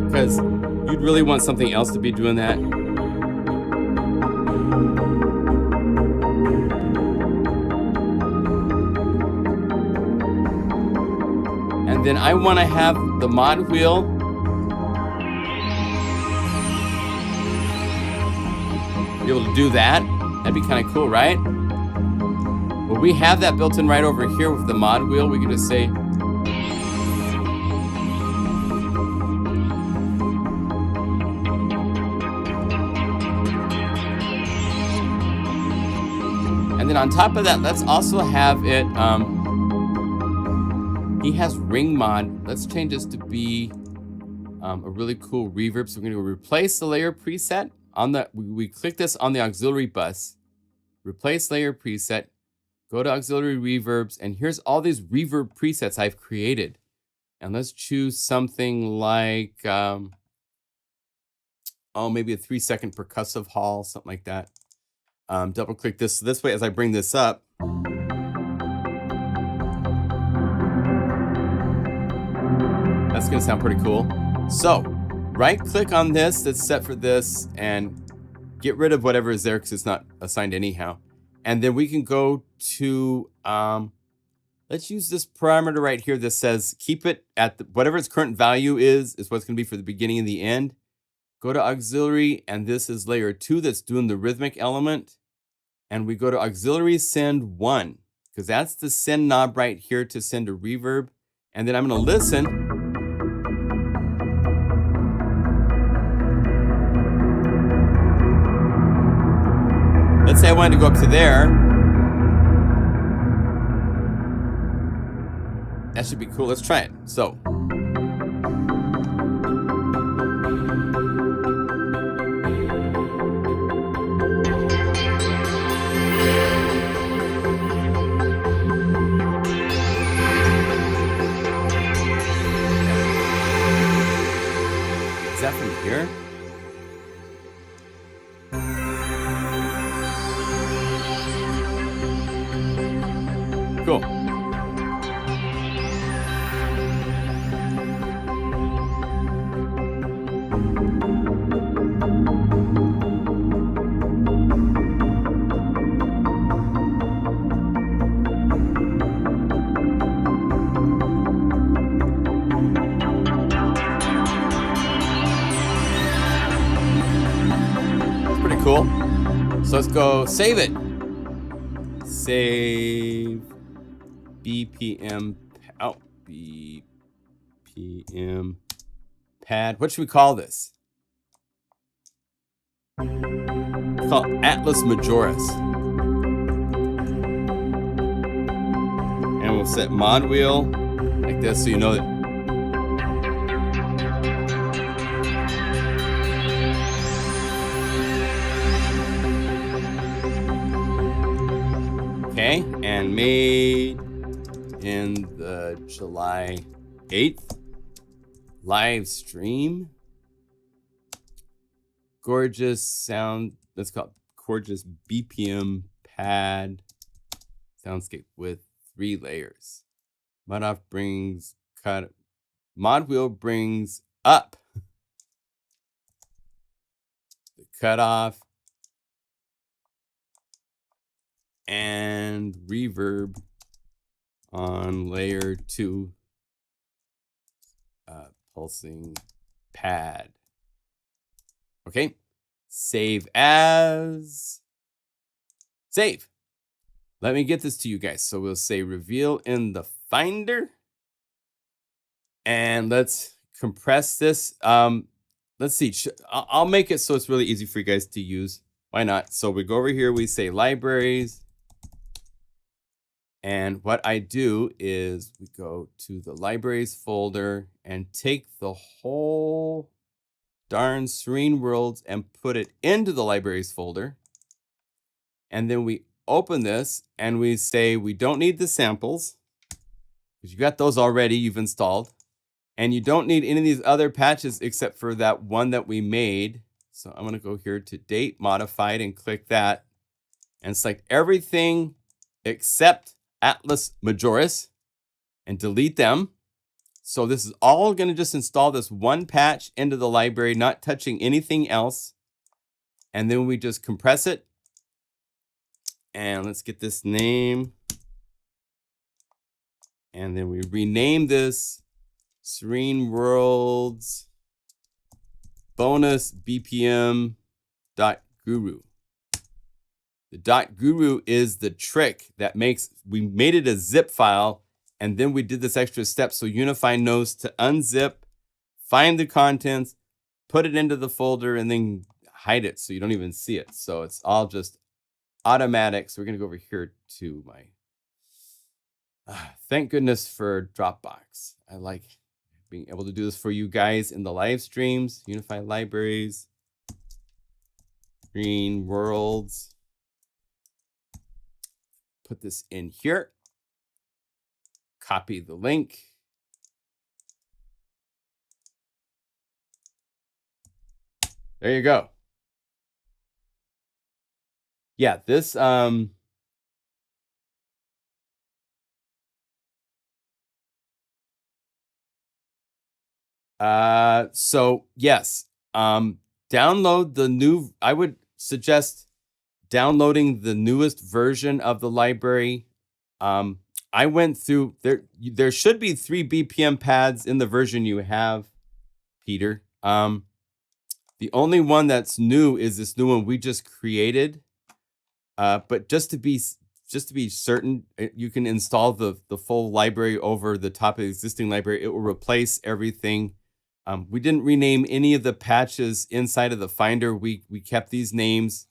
because you'd really want something else to be doing that. And then I want to have the mod wheel be able to do that. That'd be kind of cool, right? Well, we have that built in right over here with the mod wheel. We can just say, and then on top of that, let's also have it, he has ring mod. Let's change this to be a really cool reverb. So we're gonna go replace the layer preset. On the, we click this on the auxiliary bus, replace layer preset, go to auxiliary reverbs, and here's all these reverb presets I've created. And let's choose something like, oh, maybe a 3-second percussive hall, something like that. Double click this. So this way, as I bring this up, that's gonna sound pretty cool. So right click on this that's set for this and get rid of whatever is there because it's not assigned anyhow. And then we can go to, let's use this parameter right here that says keep it at whatever its current value is what's going to be for the beginning and the end. Go to auxiliary, and this is layer 2 that's doing the rhythmic element. And we go to auxiliary send 1 because that's the send knob right here to send a reverb. And then I'm going to listen. Let's say I wanted to go up to there. That should be cool. Let's try it. So. Is that from here? Cool. That's pretty cool. So let's go save it. Save. BPM, oh, BPM PAD. What should we call this? It's called Atlas Majoris. And we'll set mod wheel like this so you know that. Okay, and made in the July 8th live stream. Gorgeous sound. Let's call it gorgeous BPM pad soundscape with 3 layers. Mod off brings cut. Mod wheel brings up the cutoff and reverb on layer 2 pulsing pad. Okay, save as. Save. Let me get this to you guys. So we'll say reveal in the Finder. And let's compress this. Let's see. I'll make it so it's really easy for you guys to use. Why not? So we go over here, we say libraries. And what I do is we go to the libraries folder and take the whole darn Serene Worlds and put it into the libraries folder. And then we open this and we say we don't need the samples because you got those already, you've installed. And you don't need any of these other patches except for that one that we made. So I'm going to go here to date modified and click that and select everything except Atlas Majoris and delete them. So this is all going to just install this one patch into the library, not touching anything else. And then we just compress it. And let's get this name. And then we rename this Serene Worlds bonus BPM .guru. The .guru is the trick that makes, we made it a zip file and then we did this extra step so Unify knows to unzip, find the contents, put it into the folder and then hide it so you don't even see it. So it's all just automatic. So we're going to go over here to my, thank goodness for Dropbox. I like being able to do this for you guys in the live streams. Unify libraries, Serene Worlds. Put this in here. Copy the link. There you go. Yeah, this so yes, download the new, I would suggest downloading the newest version of the library. I went through there should be 3 BPM pads in the version you have, Peter. The only one that's new is this new one we just created. But just to be certain, you can install the full library over the top of the existing library. It will replace everything. We didn't rename any of the patches inside of the Finder. We kept these names.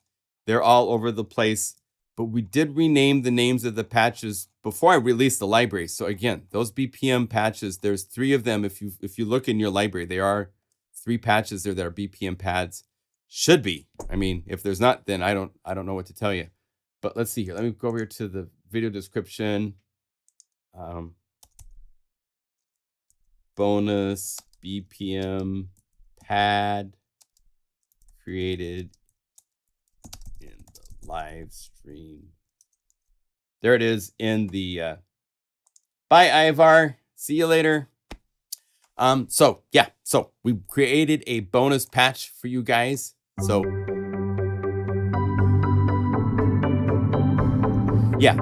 They're all over the place. But we did rename the names of the patches before I released the library. So again, those BPM patches, there's 3 of them. If you look in your library, there are 3 patches there that are BPM pads. Should be. I mean, if there's not, then I don't know what to tell you. But let's see here. Let me go over here to the video description. Bonus BPM pad created in the live stream. There it is in the bye Ivar. See you later. So yeah, so we created a bonus patch for you guys. So yeah,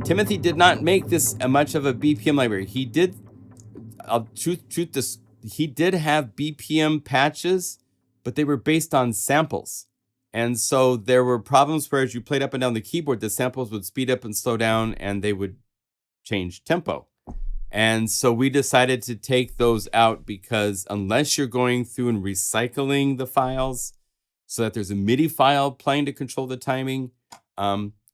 Timothy did not make this much of a BPM library. He did, truth this, he did have BPM patches, but they were based on samples. And so there were problems where as you played up and down the keyboard, the samples would speed up and slow down and they would change tempo. And so we decided to take those out because unless you're going through and recycling the files so that there's a MIDI file playing to control the timing,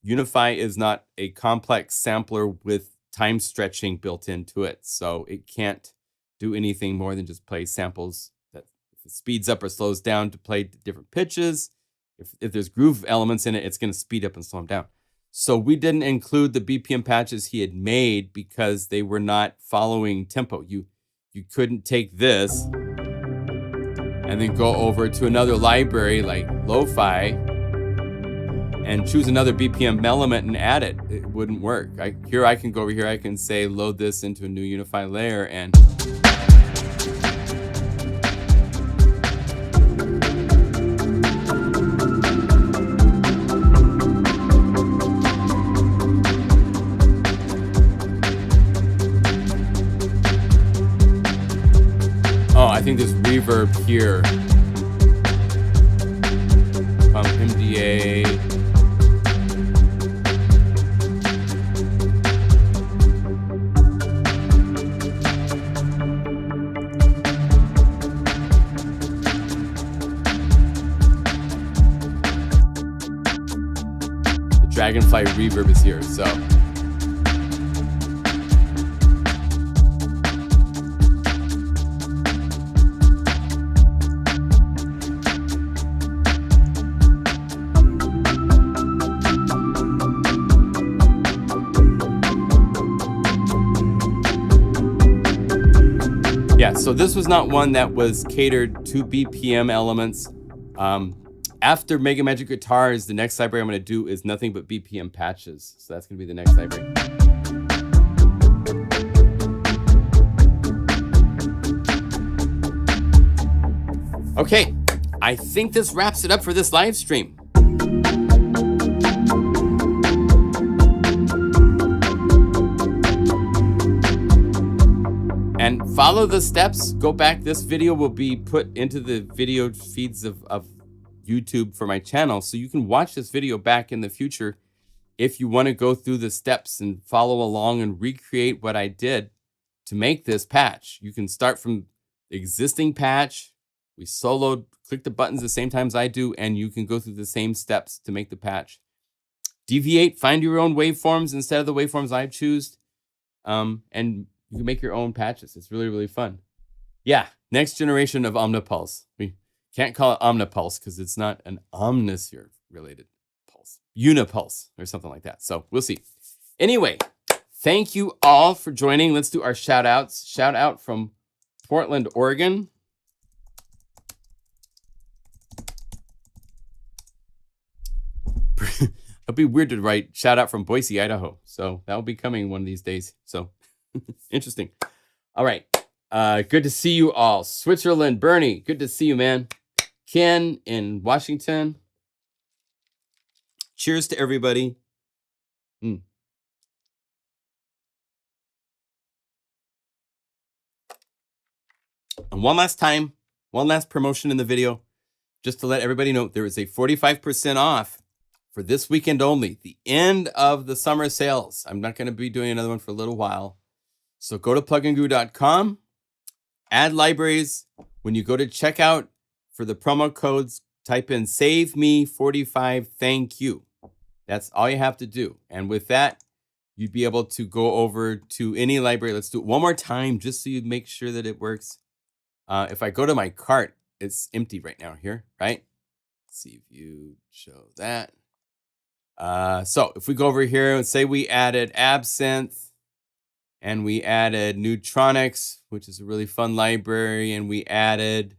Unify is not a complex sampler with time stretching built into it. So it can't do anything more than just play samples that if it speeds up or slows down to play different pitches. If there's groove elements in it, it's going to speed up and slow them down. So we didn't include the BPM patches he had made because they were not following tempo. You couldn't take this and then go over to another library like lo-fi and choose another BPM element and add it. It wouldn't work. Here I can go over here, I can say load this into a new Unify layer and oh, I think there's reverb here from MDA. Dragonfly reverb is here, so yeah, so this was not one that was catered to BPM elements. After Mega Magic Guitars, the next library I'm going to do is nothing but BPM patches. So that's going to be the next library. Okay, I think this wraps it up for this live stream. And follow the steps. Go back. This video will be put into the video feeds of YouTube for my channel, so you can watch this video back in the future if you want to go through the steps and follow along and recreate what I did to make this patch. You can start from the existing patch. We soloed, click the buttons the same times I do, and you can go through the same steps to make the patch. Deviate, find your own waveforms instead of the waveforms I choose, and you can make your own patches. It's really, really fun. Yeah, next generation of Omnipulse. We can't call it Omnipulse because it's not an Omnisphere related pulse. Unipulse or something like that. So we'll see. Anyway, thank you all for joining. Let's do our shout outs. Shout out from Portland, Oregon. It'd be weird to write shout out from Boise, Idaho. So that will be coming one of these days. So interesting. All right. Good to see you all. Switzerland, Bernie, good to see you, man. Ken in Washington. Cheers to everybody. And one last time, one last promotion in the video, just to let everybody know there is a 45% off for this weekend only, the end of the summer sales. I'm not going to be doing another one for a little while. So go to pluginguru.com, add libraries. When you go to checkout for the promo codes, type in save me 45 thank you. That's all you have to do. And with that, you'd be able to go over to any library. Let's do it one more time just so you make sure that it works. If I go to my cart, it's empty right now here, right? Let's see if you show that. So if we go over here and say we added Absinthe and we added Neutronics, which is a really fun library, and we added,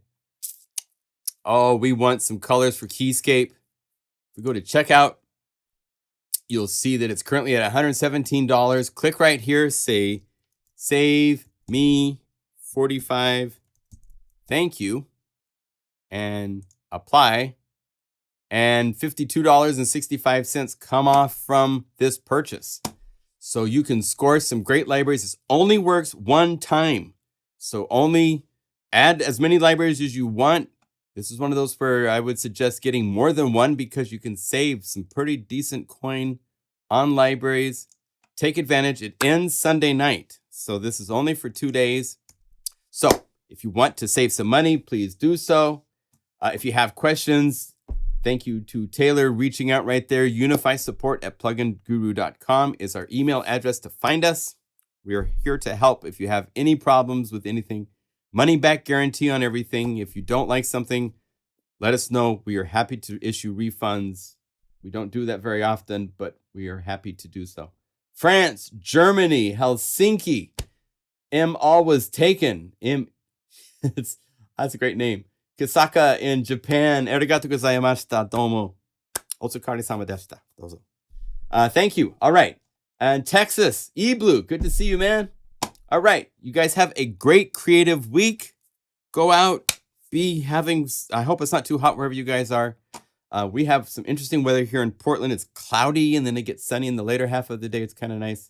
oh, we want some colors for Keyscape. If we go to checkout, you'll see that it's currently at $117. Click right here, say save me 45 thank you, and apply. And $52.65 come off from this purchase. So you can score some great libraries. This only works one time. So only add as many libraries as you want. This is one of those where I would suggest getting more than one because you can save some pretty decent coin on libraries. Take advantage. It ends Sunday night. So this is only for 2 days. So if you want to save some money, please do so. If you have questions, thank you to Taylor reaching out right there. UnifySupport@pluginguru.com is our email address to find us. We are here to help if you have any problems with anything. Money back guarantee on everything. If you don't like something, let us know. We are happy to issue refunds We don't do that very often, but we are happy to do so. France, Germany, Helsinki. M all was taken. That's a great name. Kisaka in Japan. Arigatou gozaimashita. Domo. Otsukare-sama deshita. Dozo. Thank you. All right. And Texas, E-Blue. Good to see you, man. All right. You guys have a great creative week. Go out. I hope it's not too hot wherever you guys are. We have some interesting weather here in Portland. It's cloudy and then it gets sunny in the later half of the day. It's kind of nice.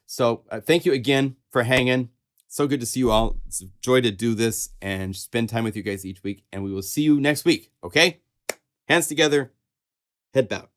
So thank you again for hanging. So good to see you all. It's a joy to do this and spend time with you guys each week. And we will see you next week. Okay? Hands together, head bowed.